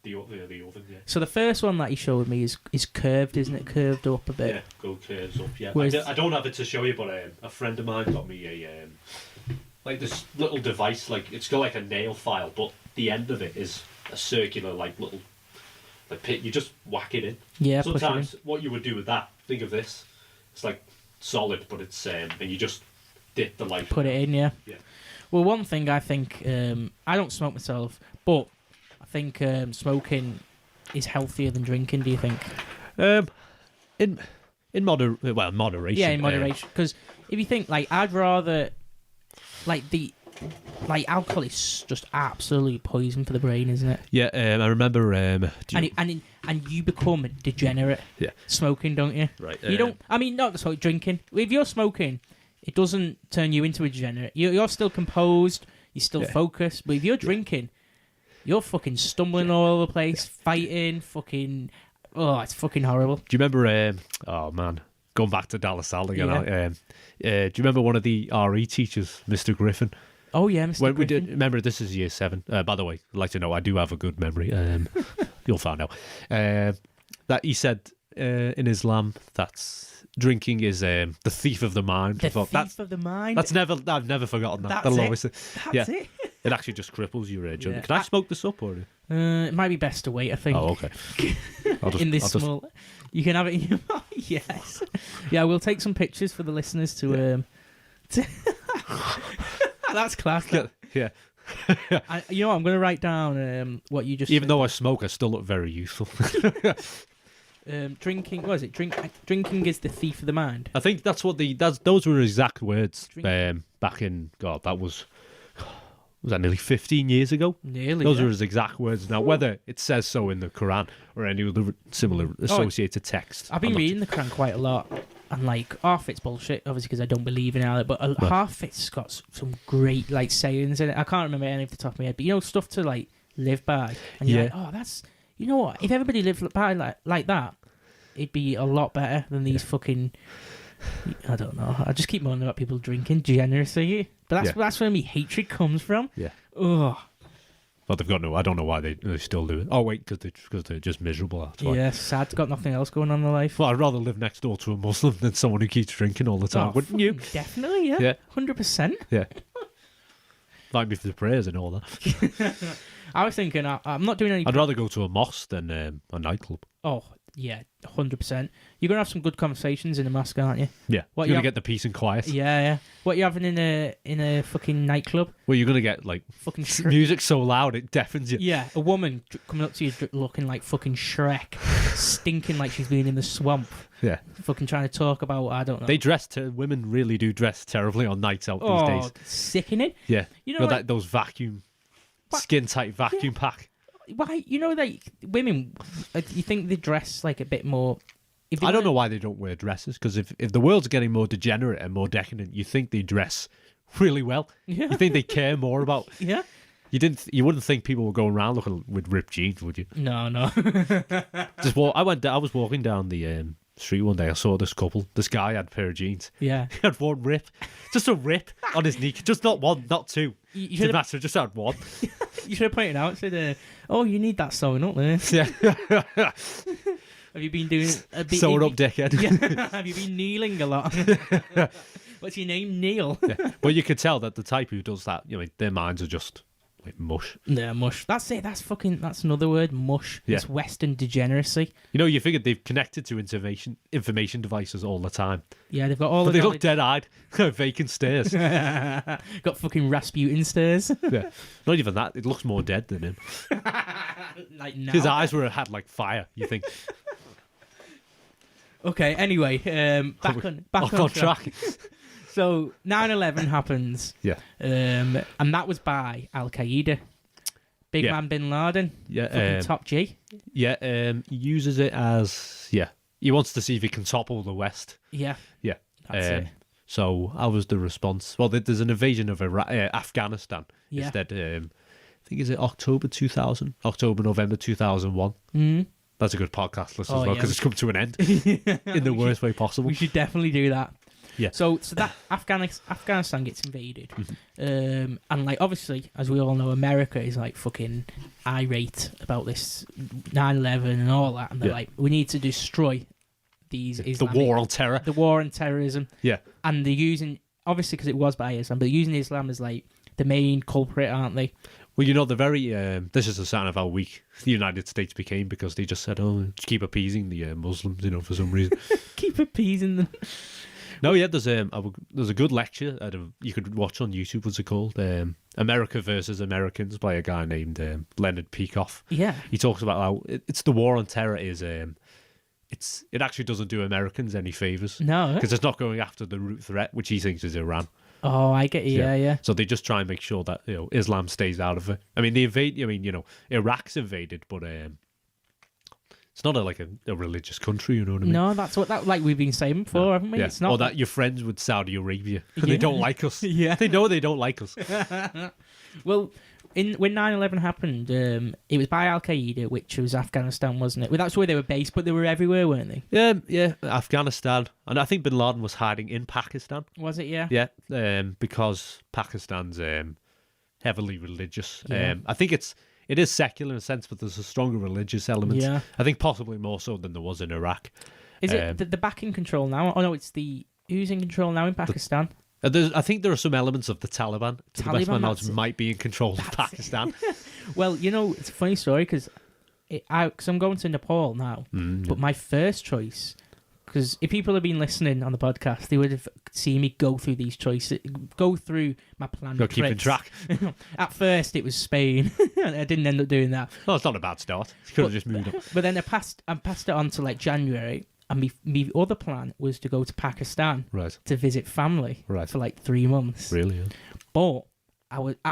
The oven, yeah. So the first one that he showed me is curved, isn't it? Curved up a bit. Yeah, curves up. Yeah. Whereas I don't have it to show you, but a friend of mine got me a like this little device. Like it's got like a nail file, but the end of it is a circular like little pit. You just whack it in. Yeah. Sometimes what you would do with that, think of this. It's like solid, but it's and you just dip the light. Put it in, yeah. Yeah. Well, one thing I think I don't smoke myself, but I think smoking is healthier than drinking. Do you think? In moderation. Yeah, in moderation. Because if you think I'd rather alcohol is just absolute poison for the brain, isn't it? Yeah, I remember. And you become a degenerate. Yeah. Smoking, don't you? Right. You don't. I mean, not smoking, drinking. If you're smoking, it doesn't turn you into a degenerate. You're still composed. You're still focused. But if you're drinking, You're fucking stumbling all over the place, fighting, fucking... Oh, it's fucking horrible. Do you remember... oh, man. Going back to Dallas Al again. Do you remember one of the RE teachers, Mr. Griffin? Oh, yeah, Mr. When Griffin. we did, remember, this is year 7. By the way, I'd like to know, I do have a good memory. You'll find out. That he said in Islam that drinking is the thief of the mind. The thief of the mind? I've never forgotten that. That's it. It actually just cripples your age. Yeah. Can I smoke this up? Or? It might be best to wait, I think. Oh, okay. In this small... You can have it in your mouth. Yes. Yeah, we'll take some pictures for the listeners to... That's class. Yeah. You know what? I'm going to write down what you just Even said. though I smoke, I still look very youthful. Drinking... What is it? Drinking is the thief of the mind. I think that's what those were exact words back in... God, that was that nearly 15 years ago? Nearly, Those yeah. are his exact words. Now, whether it says so in the Quran or any other similar associated text... I've been reading the Quran quite a lot, and like half it's bullshit, obviously because I don't believe in it, but half it's got some great like sayings in it. I can't remember any off the top of my head, but stuff to like live by. And you're like, oh, that's... You know what? If everybody lived by like that, it'd be a lot better than these fucking... I don't know. I just keep moaning about people drinking generously, but that's where my hatred comes from. Yeah. Ugh. But they've got no... I don't know why they still do it. Oh, wait, because they're just miserable. That's why. Yeah, sad. Got nothing else going on in their life. Well, I'd rather live next door to a Muslim than someone who keeps drinking all the time, wouldn't you? Definitely, yeah. 100%. Yeah. Like me for the prayers and all that. I was thinking, I'm not doing any... I'd rather go to a mosque than a nightclub. Oh, yeah, 100%. You're going to have some good conversations in a mosque, aren't you? Yeah. What You're going to get the peace and quiet. Yeah. What are you having in a fucking nightclub? Well, you're going to get, like, fucking music so loud it deafens you. Yeah, a woman coming up to you looking like fucking Shrek, stinking like she's been in the swamp. Yeah. Fucking trying to talk about, I don't know. Women really do dress terribly on nights out these days. Sickening. Yeah. You know what? Those skin-tight vacuum pack. Why, like, women, you think they dress like a bit more... I don't know why they don't wear dresses, because if the world's getting more degenerate and more decadent, you think they dress really well. Yeah. You think they care more about... Yeah. You wouldn't think people were going around looking with ripped jeans, would you? No. I was walking down the street one day. I saw this couple. This guy had a pair of jeans. Yeah. He had one rip. Just a rip on his knee. Just not one, not two. Didn't matter, just had one. You should have pointed out, said, oh, you need that sewing up there. Yeah. Have you been doing... Sewing up, dickhead. Yeah. Have you been kneeling a lot? What's your name? Neil? Yeah. Well, you could tell that the type who does that, their minds are just... like mush. Yeah, mush. That's it. That's another word. Mush. Yeah. It's Western degeneracy. You figured they've connected to information devices all the time. Yeah, they've got all. But they look dead-eyed, vacant stares. Got fucking Rasputin stares. Yeah, not even that. It looks more dead than him. Like now. His eyes had like fire. You think? Okay. Anyway, back on track. So 9/11 happens. Yeah. And that was by Al Qaeda. Big man Bin Laden. Yeah. Fucking top G. Yeah. He uses it as he wants to see if he can topple the West. Yeah. Yeah. That's it. So how was the response? Well, there's an invasion of Afghanistan. Yeah. Instead, I think is it November 2001. Mm-hmm. That's a good podcast list as well because it's come to an end in the worst way possible. We should definitely do that. Yeah. So that Afghanistan gets invaded, and like obviously, as we all know, America is like fucking irate about this 9/11 and all that, and they're like, we need to destroy these Islamic, the war on terror, the war on terrorism. Yeah. And they're using, obviously, because it was by Islam, but they're using Islam as like the main culprit, aren't they? Well, the very this is a sign of how weak the United States became because they just said, "Oh, just keep appeasing the Muslims," for some reason. Keep appeasing them. No, yeah, there's a good lecture you could watch on YouTube. What's it called? America versus Americans by a guy named Leonard Peikoff. Yeah, he talks about how it's the war on terror is it actually doesn't do Americans any favors. No, because it's not going after the root threat, which he thinks is Iran. Oh, I get you. Yeah. So they just try and make sure that Islam stays out of it. I mean, they invade. Iraq's invaded, but it's not a religious country. You know what I mean? No, that's what like we've been saying before, haven't we? Yeah. It's not. Or that you're friends with Saudi Arabia because they don't like us. Yeah, they know they don't like us. Well, when 9/11 happened, it was by Al Qaeda, which was Afghanistan, wasn't it? Well, that's where they were based, but they were everywhere, weren't they? Yeah, Afghanistan, and I think Bin Laden was hiding in Pakistan. Was it? Yeah. Yeah, because Pakistan's heavily religious. Yeah. I think it is secular in a sense, but there's a stronger religious element. Yeah. I think possibly more so than there was in Iraq. Is it the back in control now? Oh no, it's who's in control now in Pakistan? I think there are some elements of the Taliban, to the best of my knowledge, might be in control of Pakistan. Well, it's a funny story because I'm going to Nepal now, but my first choice, because if people have been listening on the podcast, they would have seen me go through these choices, go through my plan. You're keeping track. At first, it was Spain. I didn't end up doing that. Oh, it's not a bad start. You could have just moved on. But then I passed it on to like January. And my other plan was to go to Pakistan to visit family for like 3 months. Really? Yeah. But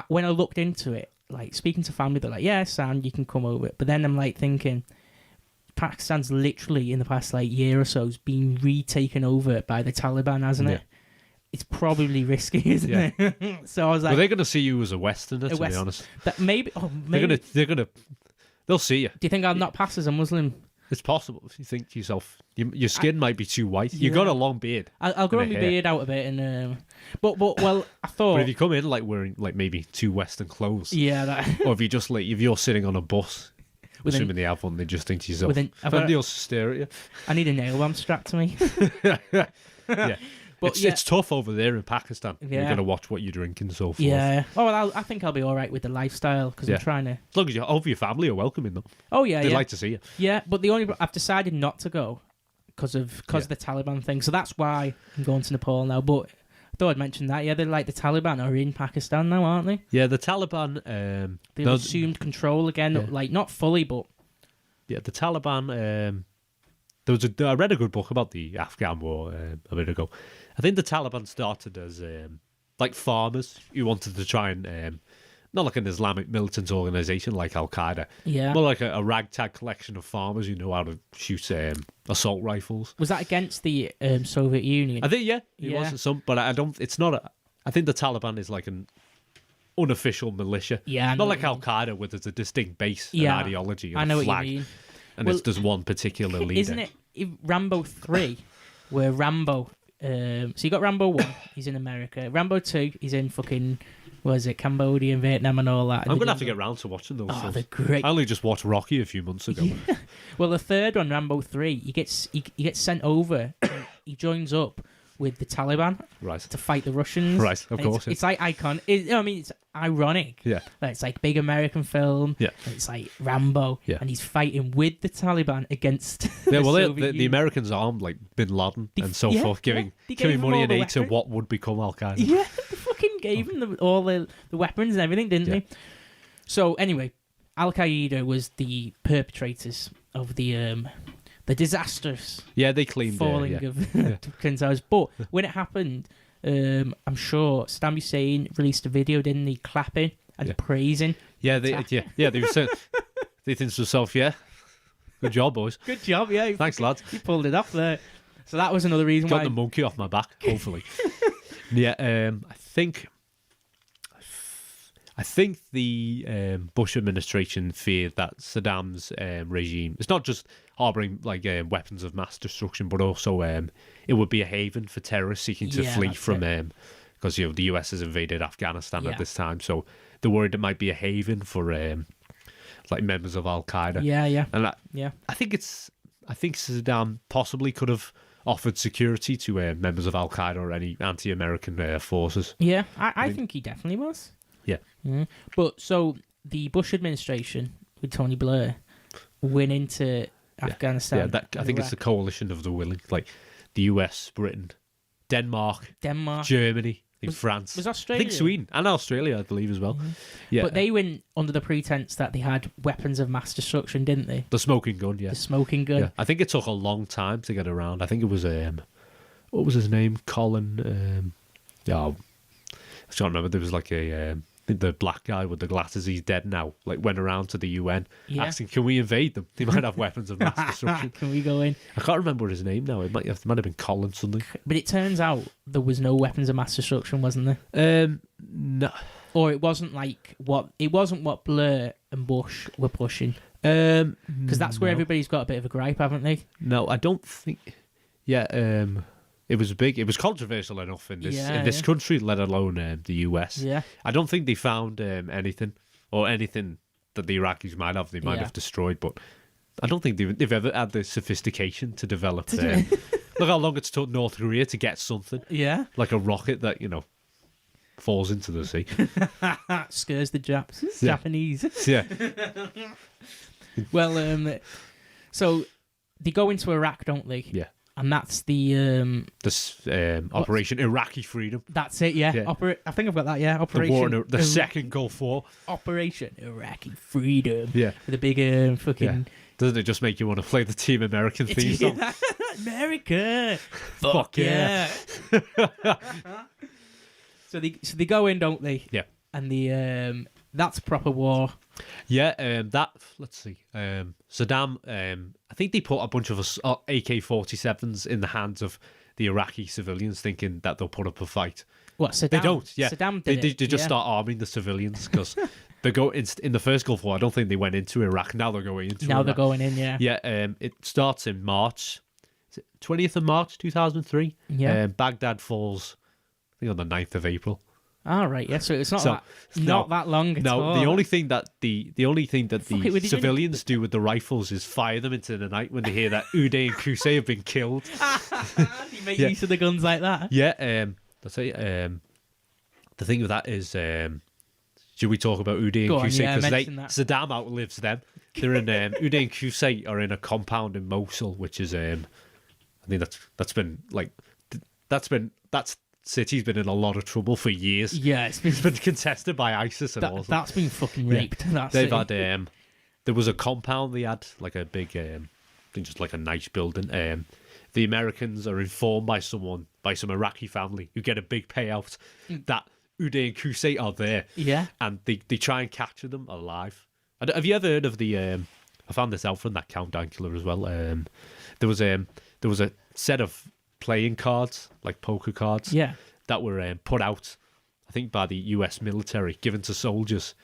when I looked into it, like speaking to family, they're like, "Yeah, Sam, you can come over." But then I'm like thinking, Pakistan's literally in the past like year or so has been retaken over by the Taliban, hasn't it? It's probably risky, isn't it? So I was like, well, they're going to see you as a Westerner, to be honest. That maybe. They'll see you. Do you think I'll not pass as a Muslim? It's possible. If you think to yourself, your skin might be too white. You got a long beard. I'll grow my beard out a bit, and but well, I thought. But if you come in like wearing like maybe too Western clothes, or if you just like if you're sitting on a bus, assuming they have one, they just think to yourself, somebody else stare at you. I need a nail bomb strapped to me. Yeah. But it's tough over there in Pakistan. Yeah. You've got to watch what you drink and so forth. Yeah. Oh, well, I think I'll be all right with the lifestyle because I'm trying to. As long as your family are welcoming them. Oh yeah, they'd like to see you. Yeah, but I've decided not to go because of the Taliban thing. So that's why I'm going to Nepal now. But I thought I'd mention that. Yeah, they're like the Taliban are in Pakistan now, aren't they? Yeah, the Taliban. They've assumed control again. Like not fully, but. Yeah, the Taliban. I read a good book about the Afghan war a bit ago. I think the Taliban started as like farmers who wanted to try and not like an Islamic militant organization like Al Qaeda, more like a ragtag collection of farmers who know how to shoot assault rifles. Was that against the Soviet Union? I think it was some, but I don't. It's not. I think the Taliban is like an unofficial militia, not like Al Qaeda, where there's a distinct base and ideology and I know a flag, what you mean. And there's one particular leader. Isn't it Rambo 3, where Rambo... so you got Rambo 1, he's in America. Rambo 2, he's in fucking, Cambodia and Vietnam and all that. I'm going to have to get round to watching those. Oh, they're great. I only just watched Rocky a few months ago. Yeah. Well, the third one, Rambo 3, he gets sent over, he joins up with the Taliban to fight the Russians. Right, of course. It's like icon. It's ironic. Yeah. Like, it's like big American film. Yeah. It's like Rambo. Yeah. And he's fighting with the Taliban against the Americans armed like Bin Laden and so forth, giving money and aid to what would become Al Qaeda. Yeah, they fucking gave him all the weapons and everything, didn't they? So anyway, Al Qaeda was the perpetrators of the disasters. Yeah, they claimed falling of Twin Towers. But when it happened, I'm sure Saddam Hussein released a video, didn't he, clapping and praising. Yeah, they were saying, they think to themselves, good job, boys. Good job, yeah. Thanks, lads. He pulled it off there. So that was another reason Got why... the monkey off my back, hopefully. I think the Bush administration feared that Saddam's regime, it's not just harbouring like weapons of mass destruction, but also it would be a haven for terrorists seeking to flee from because the US has invaded Afghanistan at this time, so they're worried it might be a haven for like members of Al Qaeda. And I think Saddam possibly could have offered security to members of Al Qaeda or any anti-American forces. Yeah, I think he definitely was. Yeah. But so the Bush administration with Tony Blair went into Afghanistan. Yeah, I think it's the coalition of the willing, like the US, Britain, Denmark, Germany, I think France. Was Australia? I think Sweden and Australia, I believe, as well. Mm-hmm. Yeah. But they went under the pretense that they had weapons of mass destruction, didn't they? The smoking gun, The smoking gun. Yeah. I think it took a long time to get around. I think it was what was his name? Colin. I can't remember. There was like the black guy with the glasses, he's dead now, like went around to the UN asking, can we invade them? They might have weapons of mass destruction. Can we go in? I can't remember his name now. It might have been Colin something. But it turns out there was no weapons of mass destruction, wasn't there? No. Or it wasn't what Blair and Bush were pushing. Because that's where everybody's got a bit of a gripe, haven't they? No, I don't think. Yeah, it was controversial enough in this country, let alone the US. Yeah, I don't think they found anything that the Iraqis might have. They might have destroyed, but I don't think they've ever had the sophistication to develop. Look how long it's took North Korea to get something. Yeah, like a rocket that falls into the sea. Scares the Japanese. Yeah. Well, so they go into Iraq, don't they? Yeah. And that's the Operation Iraqi Freedom. That's it, yeah. I think I've got that, yeah. Operation The second Gulf War. Operation Iraqi Freedom. Yeah. With a big fucking. Yeah. Doesn't it just make you want to play the Team American theme song? America. Fuck yeah. So they go in, don't they? Yeah. And that's proper war. Yeah, let's see. Saddam, I think they put a bunch of AK-47s in the hands of the Iraqi civilians, thinking that they'll put up a fight. What, Saddam? They don't, yeah. Saddam They just start arming the civilians, because they go in the first Gulf War. I don't think they went into Iraq. Now they're going into Iraq. They're going in, yeah. Yeah, it starts in March. Is it 20th of March, 2003? Yeah. Baghdad falls, I think, on the 9th of April. All right, yeah. So it's not that long at all. No, the only thing that the civilians do with the rifles is fire them into the night when they hear that Uday and Qusay have been killed. You make use of the guns like that. Yeah, that's it. The thing with that is, should we talk about Uday and Qusay? Because Saddam outlives them. They're in Uday and Qusay are in a compound in Mosul, which is I think that's city's been in a lot of trouble for years. Yeah, it's been contested by ISIS and all. That's been fucking raped. Yeah. They've had there was a compound they had, like a big I think just like a nice building. The Americans are informed by some Iraqi family who get a big payout that Uday and Qusay are there. Yeah. And they try and capture them alive. Have you ever heard of the I found this out from that Countdown Killer as well. There was a set of playing cards, like poker cards, that were put out, I think, by the US military, given to soldiers,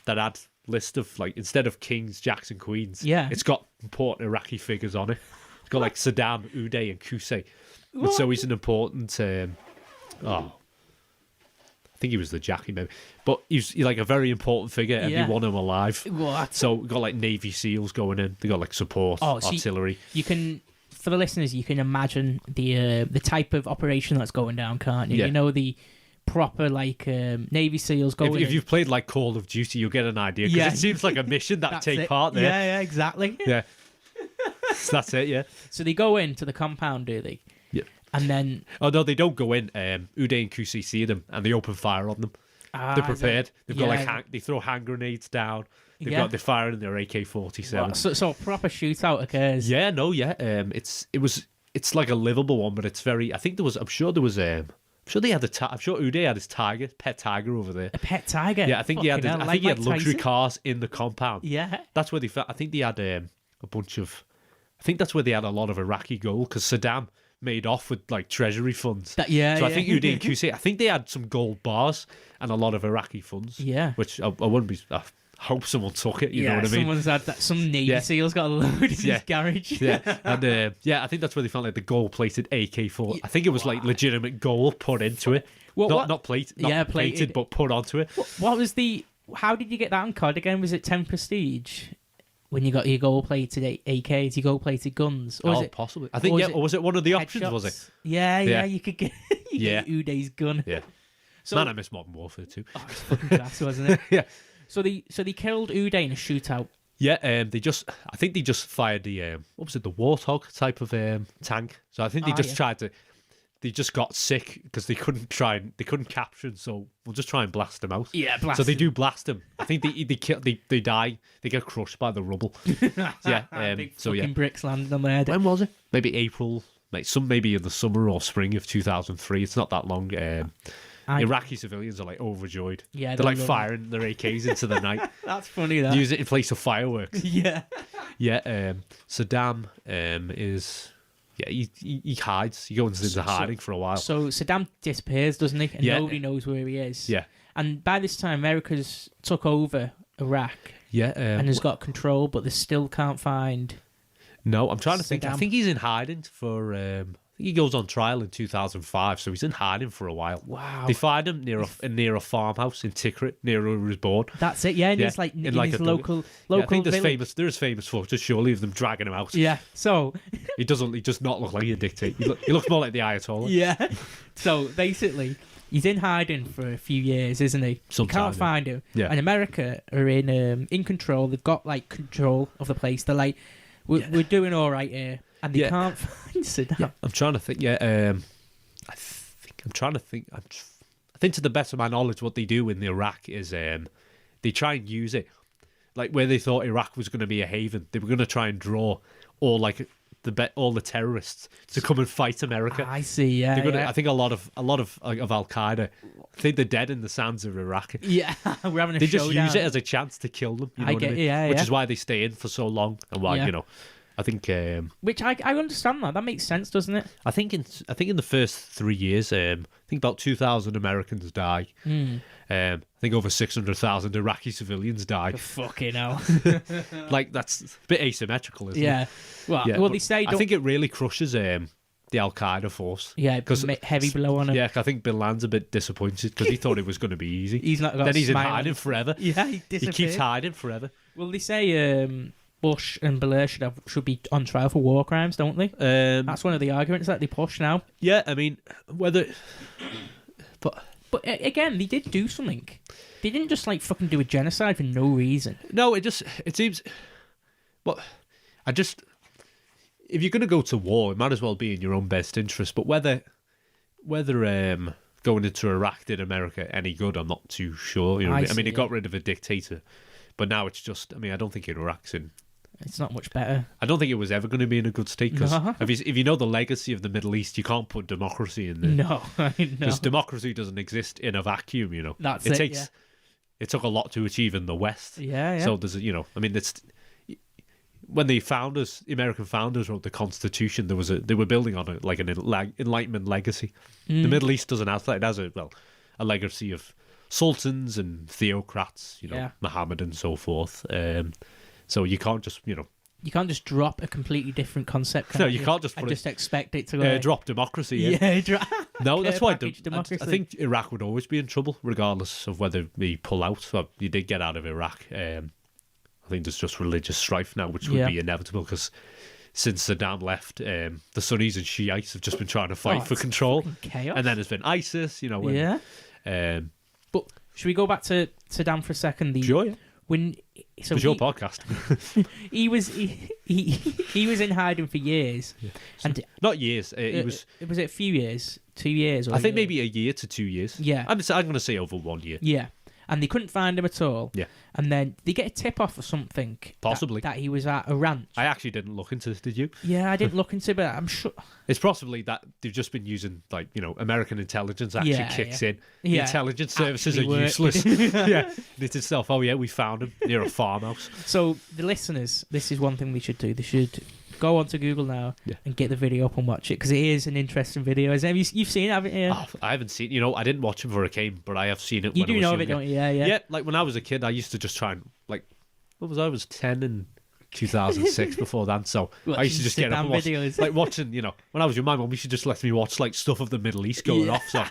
that had list of, like, instead of kings, jacks and queens, it's got important Iraqi figures on it. It's got like Saddam, Uday and Qusay. So he's an important I think he was the Jackie, maybe, but he's like a very important figure, and they want him alive. What? So we've got like Navy SEALs going in. They got like support, artillery. You can, for the listeners, you can imagine the type of operation that's going down, can't you? Yeah. You know, the proper like Navy SEAls going. If you've played like Call of Duty, you'll get an idea, because it seems like a mission that take part there. Yeah, exactly. Yeah, that's it. Yeah. So they go into the compound, do they? Yeah. And then... Oh, no, they don't go in. Uday and Qusay see them, and they open fire on them. They're prepared. They've got they throw hand grenades down. They're firing their AK-47. So a proper shootout occurs. Yeah, no, yeah. It's like a livable one, but it's very... I'm sure Uday had his pet tiger over there. A pet tiger? Yeah, I think he had luxury cars in the compound. Yeah. That's where I think they had a bunch of... I think that's where they had a lot of Iraqi gold, because Saddam made off with like treasury funds. I think Uday and Qusay, I think they had some gold bars and a lot of Iraqi funds. Yeah. Which I wouldn't be... I hope someone took it, you know what I mean? Someone's had that. Some Navy SEAL's got a load in his garage. Yeah. And I think that's where they found like the gold-plated AK-4. I think it was like legitimate gold put into it. Not plated, but put onto it. What was how did you get that on COD again? Was it 10 prestige? When you got your gold-plated AKs, your gold-plated guns? Or possibly. I think, or was it one of the options, was it? Yeah, you could get, get Uday's gun. Yeah. So, man, I miss Modern Warfare too. Oh, it's fucking class, wasn't it? Yeah. So they killed Uday in a shootout. Yeah, I think they just fired the, what was it, the Warthog type of tank. So I think they they just got sick because they couldn't capture him, so we'll just try and blast them out. Yeah, blast. So they do blast them. I think they die. They get crushed by the rubble. Big fucking bricks landed on their head. When was it? Maybe April. Maybe in the summer or spring of 2003. It's not that long. Iraqi civilians are like overjoyed. Yeah, they're like firing their AKs into the night. That's funny. That use it in place of fireworks. Yeah. Yeah. Saddam is. Yeah, he hides. He goes into hiding for a while. So Saddam disappears, doesn't he? And Yeah. nobody knows where he is. Yeah. And by this time, America's took over Iraq Yeah. and has got control, but they still can't find... No, I'm trying to think. I Saddam. think he's in hiding for... I think he goes on trial in 2005, so he's in hiding for a while. Wow. They find him near a farmhouse in Tikrit, near where he was born. That's it, yeah. And Yeah, he's like in like his a- local Yeah, I think village. there's famous photos, surely, of them dragging him out. Yeah, so... He does not look like a dictator. He looks more like the Ayatollah. Yeah. So basically, he's in hiding for a few years, isn't he? Some You can't time, find him. Yeah. And America are in control. They've got like control of the place. They're like, we're doing all right here, and they Yeah. can't find Saddam. Yeah, I'm trying to think. Yeah, I'm trying to think. I think, to the best of my knowledge, what they do in Iraq is they try and use it, like where they thought Iraq was going to be a haven. They were going to try and draw all the terrorists to come and fight America. I see. Yeah, I think a lot of Al Qaeda, I think they're dead in the sands of Iraq. yeah. We're having a They showdown. just use it as a chance to kill them. You know I what get I mean? it, yeah, Which yeah. is why they stay in for so long, and why Yeah. I think Which I understand that. That makes sense, doesn't it? I think in the first 3 years, I think about 2,000 Americans die. I think over 600,000 Iraqi civilians died. Fucking hell. Like, that's a bit asymmetrical, isn't Yeah. it? Well, Yeah, well, but they say. I think it really crushes the Al Qaeda force. Yeah, 'Cause- heavy blow on him. Yeah, I think Bin Laden's a bit disappointed because he thought it was going to be easy. He's not got Then a he's in smile on hiding his- forever. Yeah, he He disappeared. keeps hiding forever. Well, they say Bush and Blair should be on trial for war crimes, don't they? That's one of the arguments that they push now. Yeah, I mean, whether... But... But again, they did do something. They didn't just like fucking do a genocide for no reason. No, it seems... Well, if you're going to go to war, it might as well be in your own best interest. But whether going into Iraq did America any good, I'm not too sure. You know, I mean, it got rid of a dictator, but now it's just... I mean, I don't think Iraq's in... It's not much better. I don't think it was ever going to be in a good state because No. if you know the legacy of the Middle East, you can't put democracy in there. No, I know. Because democracy doesn't exist in a vacuum, you know. That's it. yeah. It took a lot to achieve in the West. Yeah. So there's, I mean, it's when the American founders wrote the Constitution, they were building on like an Enlightenment legacy. The Middle East doesn't have that. It has a legacy of sultans and theocrats, Muhammad and so forth. So you can't just, You can't just drop a completely different concept. No, you can't just and put just expect it to go. drop democracy in. Yeah, No, that's why democracy. I think Iraq would always be in trouble, regardless of whether we pull out. So you did get out of Iraq. I think there's just religious strife now, which would be inevitable because since Saddam left, the Sunnis and Shiites have just been trying to fight for it's control. chaos. And then there's been ISIS, Yeah. But should we go back to Saddam for a second? Sure, yeah. So It's your podcast. he was in hiding for years, and Not years. was it a few years, 2 years? Or I think a year? maybe a year to 2 years. Yeah. I'm going to say over 1 year. Yeah, and they couldn't find him at all. Yeah. And then they get a tip off or something. Possibly. that he was at a ranch. I actually didn't look into this, did you? Yeah, I didn't look into it, but I'm sure. It's possibly that they've just been using, American intelligence actually kicks in. The Yeah, intelligence services actually are worked. useless. Yeah. It's itself, we found him near a farmhouse. So the listeners, this is one thing they should do. They should go onto Google now and get the video up and watch it because it is an interesting video. You've seen it, haven't you? Oh, I haven't seen, I didn't watch it before it came, but I have seen it You when I do was know younger. of it, don't you? Yeah, yeah. Yeah, like when I was a kid, I used to just try and, I was 10 in 2006 before that, so I used to just get up and watch, videos. watching, when I was young, my mum used to just let me watch, stuff of the Middle East going off, so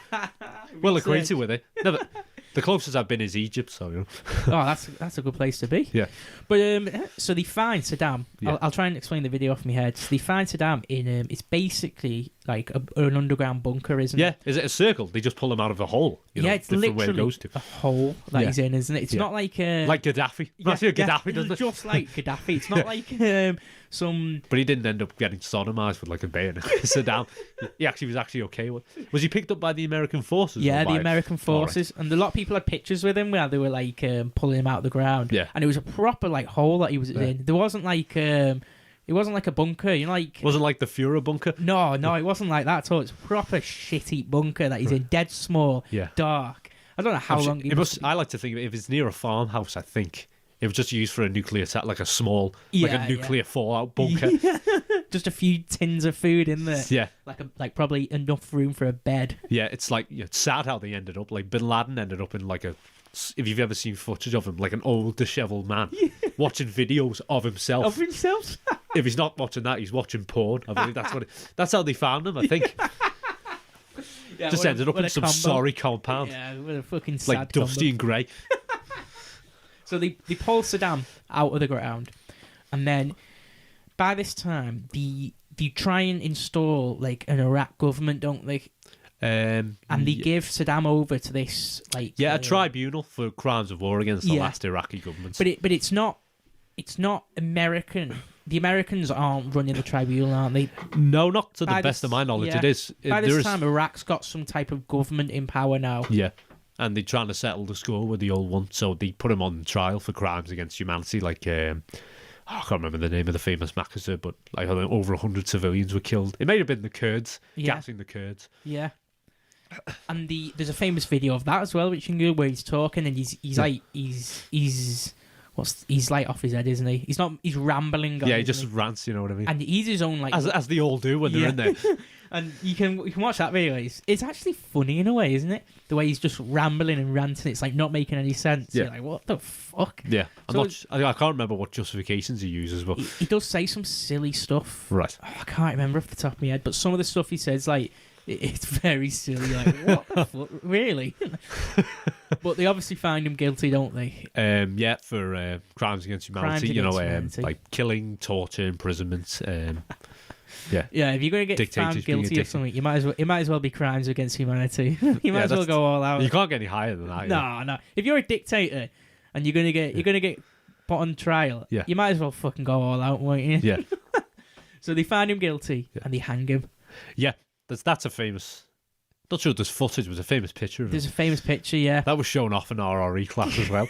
well acquainted with it. No, but the closest I've been is Egypt, so, Oh, that's a good place to be. Yeah. But so they find Saddam. Yeah. I'll try and explain the video off my head. So they find Saddam in it's basically like an underground bunker, isn't Yeah, it? is it a circle? They just pull him out of a hole. It's different way it literally goes to. a hole that Yeah. he's in, isn't it? It's not like Like Gaddafi. Reminds me of Gaddafi, doesn't it? just like Gaddafi. It's not like some. But he didn't end up getting sodomized with a bayonet. Saddam, he was actually okay with. Was he picked up by the American forces? Yeah, or by... the American forces, and a lot of people had pictures with him where they were pulling him out of the ground. Yeah. And it was a proper hole that he was in. There wasn't it wasn't like a bunker, Wasn't like the Führer bunker. No, it wasn't like that at all. It's a proper shitty bunker that he's in, dead small, Yeah. dark. I don't know how long he It must. I like to think of it, if it's near a farmhouse, I think It was just used for a nuclear attack, like a small, like a nuclear fallout bunker. Just a few tins of food in there. Yeah. Like probably enough room for a bed. Yeah, it's like, it's sad how they ended up. Like, Bin Laden ended up in like if you've ever seen footage of him, like an old, dishevelled man watching videos of himself. Of himself? If he's not watching that, he's watching porn. I believe that's how they found him, I think. Yeah, just ended up in some sorry compound. Yeah, what a fucking sad like dusty and grey. So they pull Saddam out of the ground, and then by this time they try and install like an Iraq government, don't they? And they give Saddam over to this like a tribunal for crimes of war against the last Iraqi government. But it's not American. The Americans aren't running the tribunal, aren't they? No, not to the best of my knowledge. It is. By this time, Iraq's got some type of government in power now. Yeah. And they're trying to settle the score with the old one, so they put him on trial for crimes against humanity. Like, I can't remember the name of the famous massacre, but like over 100 civilians were killed. It may have been the Kurds, gassing the Kurds. Yeah. And there's a famous video of that as well, which you can go where he's talking and he's like off his head, isn't he? He's rambling. Yeah, he just rants. You know what I mean? And he's his own like as they all do when they're in there. And you can watch that video. It's actually funny in a way, isn't it? The way he's just rambling and ranting. It's like not making any sense. Yeah. You're like, what the fuck? Yeah. I can't remember what justifications he uses, but he does say some silly stuff. Right. Oh, I can't remember off the top of my head, but some of the stuff he says, like, it's very silly. Like, what the fuck? Really? But they obviously find him guilty, don't they? Yeah, for crimes against humanity. Humanity. Like killing, torture, imprisonment. Yeah. Yeah, if you're going to get found guilty of something, it might as well be crimes against humanity. You might as well go all out. You can't get any higher than that. No. If you're a dictator and you're going to get put on trial, you might as well fucking go all out, won't you? Yeah. So they find him guilty and they hang him. Yeah. That's a famous... Not sure there's footage, but there's a famous picture of There's a famous picture, yeah. That was shown off in RRE class as well.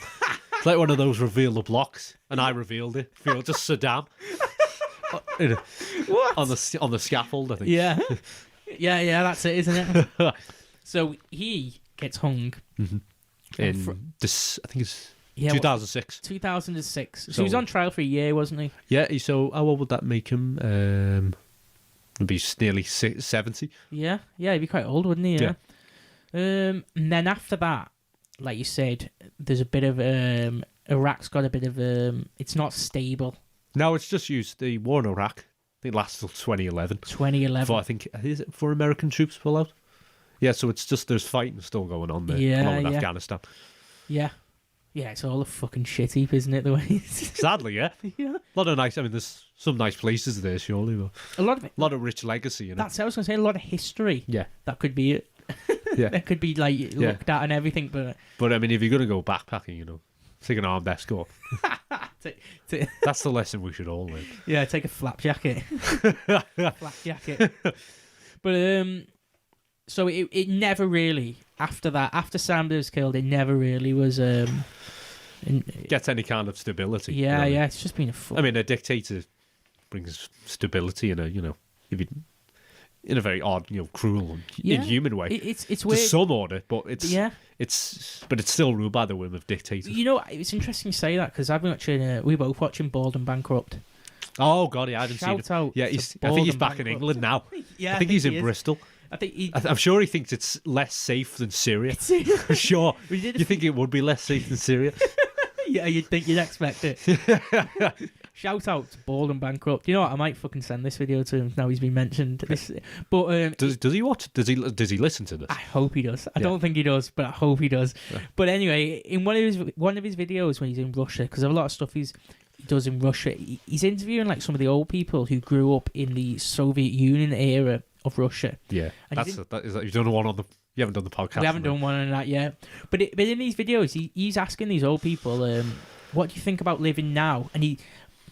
It's like one of those reveal the blocks, and I revealed it. Just Saddam. What? On the scaffold, I think. Yeah. Yeah, that's it, isn't it? So he gets hung. Mm-hmm. In this, I think it's 2006. 2006. So he was on trial for a year, wasn't he? Yeah, so how old would that make him? Would be nearly 70. Yeah, he'd be quite old, wouldn't he? Yeah. And then after that, like you said, there's a bit of Iraq's got a bit of it's not stable. No, it's just used the war in Iraq. I think it lasts till 2011. 2011. For, I think is it for American troops pull out? Yeah, so it's just there's fighting still going on there. Along with Afghanistan. Yeah. Yeah, it's all a fucking shit heap, isn't it? The way sadly, yeah. A lot of nice. I mean, there's some nice places there, surely, but a lot of it. A lot of rich legacy. You know? That's what I was going to say. A lot of history. Yeah, that could be it. Yeah, that could be like looked at and everything. But I mean, if you're going to go backpacking, take an armed escort. That's the lesson we should all learn. Yeah, take a flak jacket. Flak jacket. But so it never really after Saddam was killed, it never really was gets any kind of stability. Yeah, it's just been I mean, a dictator brings stability in a very odd, cruel and inhuman way. It's weird. To some order, but it's still ruled by the whim of dictators. It's interesting you say that because I've been watching. We're both watching Bald and Bankrupt. Oh God, yeah, I haven't seen it. Out yeah, I think he's back in England now. Yeah, I think he's in Bristol. I'm sure he thinks it's less safe than Syria. For sure. You think it would be less safe than Syria? Yeah, you'd expect it. Shout out to Bald and Bankrupt. You know what? I might fucking send this video to him now he's been mentioned. But does he watch? Does he listen to this? I hope he does. I don't think he does, but I hope he does. Yeah. But anyway, in one of his videos when he's in Russia, because there's a lot of stuff he does in Russia, he's interviewing like some of the old people who grew up in the Soviet Union era of Russia. Yeah, you've done one on the. You haven't done the podcast. We haven't done one on that yet. But in these videos, he's asking these old people, what do you think about living now? And he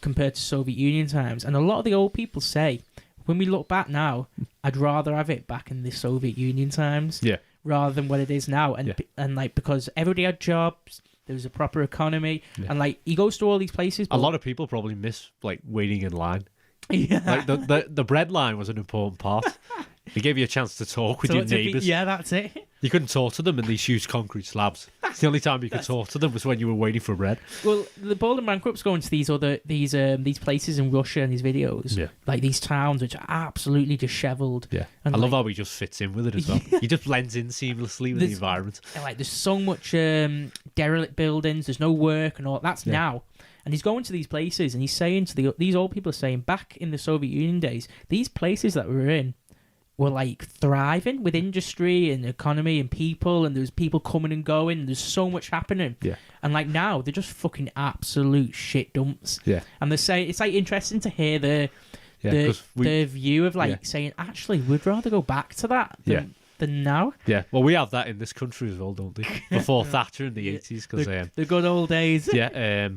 compared to Soviet Union times. And a lot of the old people say, when we look back now, I'd rather have it back in the Soviet Union times. Yeah. Rather than what it is now. And like, because everybody had jobs, there was a proper economy. Yeah. And like, he goes to all these places. A lot of people probably miss like waiting in line. Yeah. Like the bread line was an important part. They gave you a chance to talk with your neighbours. Yeah, that's it. You couldn't talk to them in these huge concrete slabs. The only time you could talk to them was when you were waiting for bread. Well, the Bold and Bankrupt's going to these places in Russia in these videos. Yeah. Like these towns which are absolutely dishevelled. Yeah. And I love how he just fits in with it as well. He just blends in seamlessly with the environment. Like there's so much derelict buildings, there's no work and all. That's now. And he's going to these places and he's saying to these old people are saying, back in the Soviet Union days, these places that we're in were like thriving with industry and economy and people, and there was people coming and going, and there's so much happening. Yeah. And like now they're just fucking absolute shit dumps. Yeah. And they say it's like interesting to hear the view of like saying, actually, we'd rather go back to that than now. Yeah. Well, we have that in this country as well, don't we? Before Thatcher in the 80s, because the good old days. Yeah.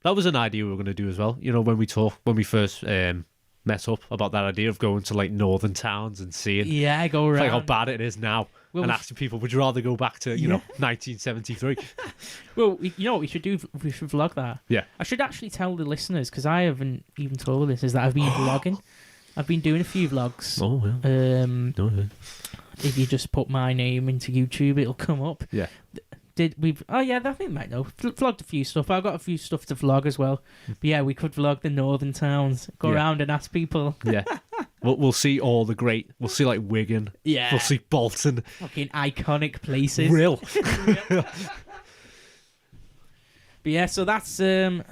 That was an idea we were going to do as well. You know, when we first met up about that idea of going to like northern towns and seeing go around like how bad it is now, and asking people, would you rather go back to 1973? Well, you know what we should do? We should vlog that. Yeah. I should actually tell the listeners, because I haven't even told the listeners that I've been vlogging. I've been doing a few vlogs. Oh yeah. If you just put my name into YouTube, it'll come up. Yeah. I think they might know. Vlogged a few stuff. I've got a few stuff to vlog as well. But yeah, we could vlog the northern towns. Go around and ask people. Yeah. We'll see all the great. We'll see like Wigan. Yeah. We'll see Bolton. Fucking iconic places. Real. But yeah, so that's the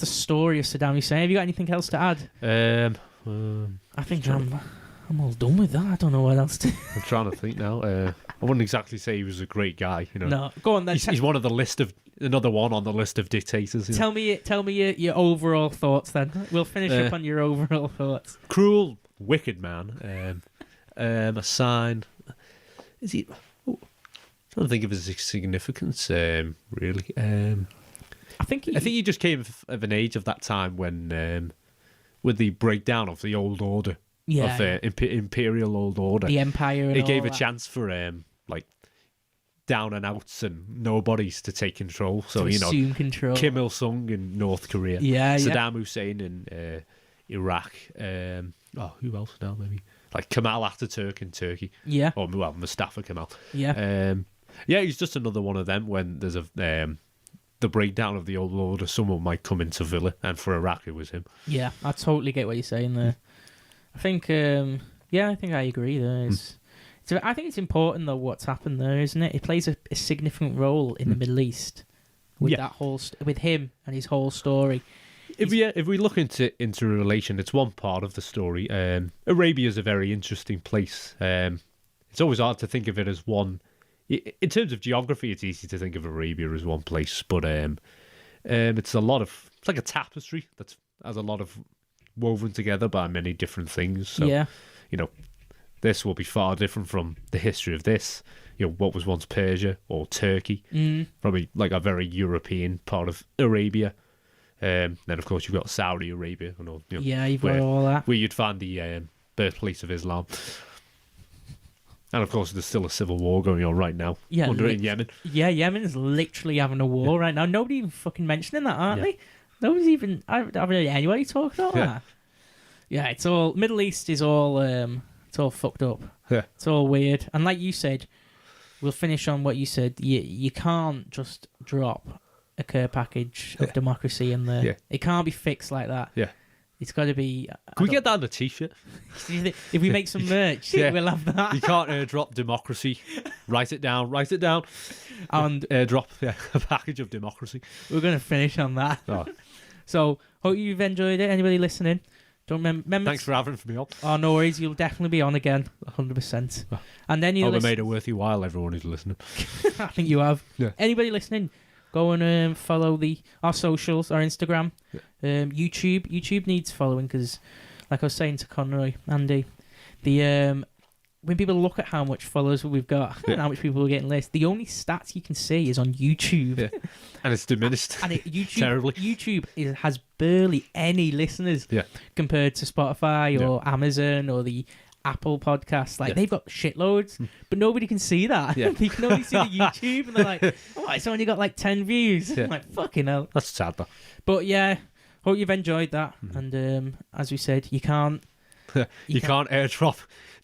story of Saddam Hussein. Have you got anything else to add? I think I'm all done with that. I don't know what else to. I'm trying to think now. I wouldn't exactly say he was a great guy. You know. No, go on then. He's one of the list of another one on the list of dictators. Tell me your overall thoughts then. We'll finish up on your overall thoughts. Cruel, wicked man. A sign. Is he? I'm trying to think of his significance. Really. I think he just came of an age of that time when, with the breakdown of the old order. Yeah, of imperial old order, the empire. And it gave a that. chance for like down and outs and nobodies to take control. So assume control. Kim Il Sung in North Korea, Saddam Hussein in Iraq. Who else now? Maybe like Kemal Ataturk in Turkey. Yeah. Or Mustafa Kemal. Yeah. He's just another one of them. When there's the breakdown of the old order, someone might come into Villa, and for Iraq it was him. Yeah, I totally get what you're saying there. I think, I think I agree there. I think it's important, though, what's happened there, isn't it? It plays a significant role in the Middle East with that whole with him and his whole story. If we look into relation, it's one part of the story. Arabia is a very interesting place. It's always hard to think of it as one. In terms of geography, it's easy to think of Arabia as one place, but it's like a tapestry that has a lot of woven together by many different things. So, this will be far different from the history of this. What was once Persia or Turkey, probably like a very European part of Arabia. Then, of course, you've got Saudi Arabia. You've got all that. Where you'd find the birthplace of Islam. And, of course, there's still a civil war going on right now in Yemen. Yeah, Yemen is literally having a war right now. Nobody even fucking mentioning that, aren't they? Nobody's even... I haven't heard anybody talk about that. Yeah, it's all... Middle East is all... it's all fucked up. Yeah. It's all weird. And like you said, we'll finish on what you said. You can't just drop a care package of democracy in there. Yeah. It can't be fixed like that. Yeah. It's got to be... Can we get that on a t-shirt? If we make some merch, we'll have that. You can't airdrop democracy. Write it down. And airdrop a package of democracy. We're going to finish on that. Oh. So, hope you've enjoyed it. Anybody listening? Don't remember. Thanks for having me on. Oh, no worries. You'll definitely be on again, 100%. And then you'll... I made it worth your while, everyone who's listening. I think you have. Yeah. Anybody listening, go and follow our socials, our Instagram, YouTube. YouTube needs following because, like I was saying to Conroy, Andy, when people look at how much followers we've got and how much people are getting lists, the only stats you can see is on YouTube. Yeah. And it's diminished terribly. YouTube has barely any listeners compared to Spotify or Amazon or the Apple Podcasts. They've got shitloads, but nobody can see that. Yeah. They can only see the YouTube, and they're like, oh, it's only got 10 views. Yeah. I'm like, fucking hell. That's sad, though. But yeah, hope you've enjoyed that. And as we said, you can't... you can't airdrop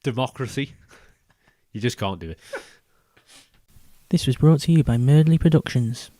democracy. You just can't do it. This was brought to you by Merdley Productions.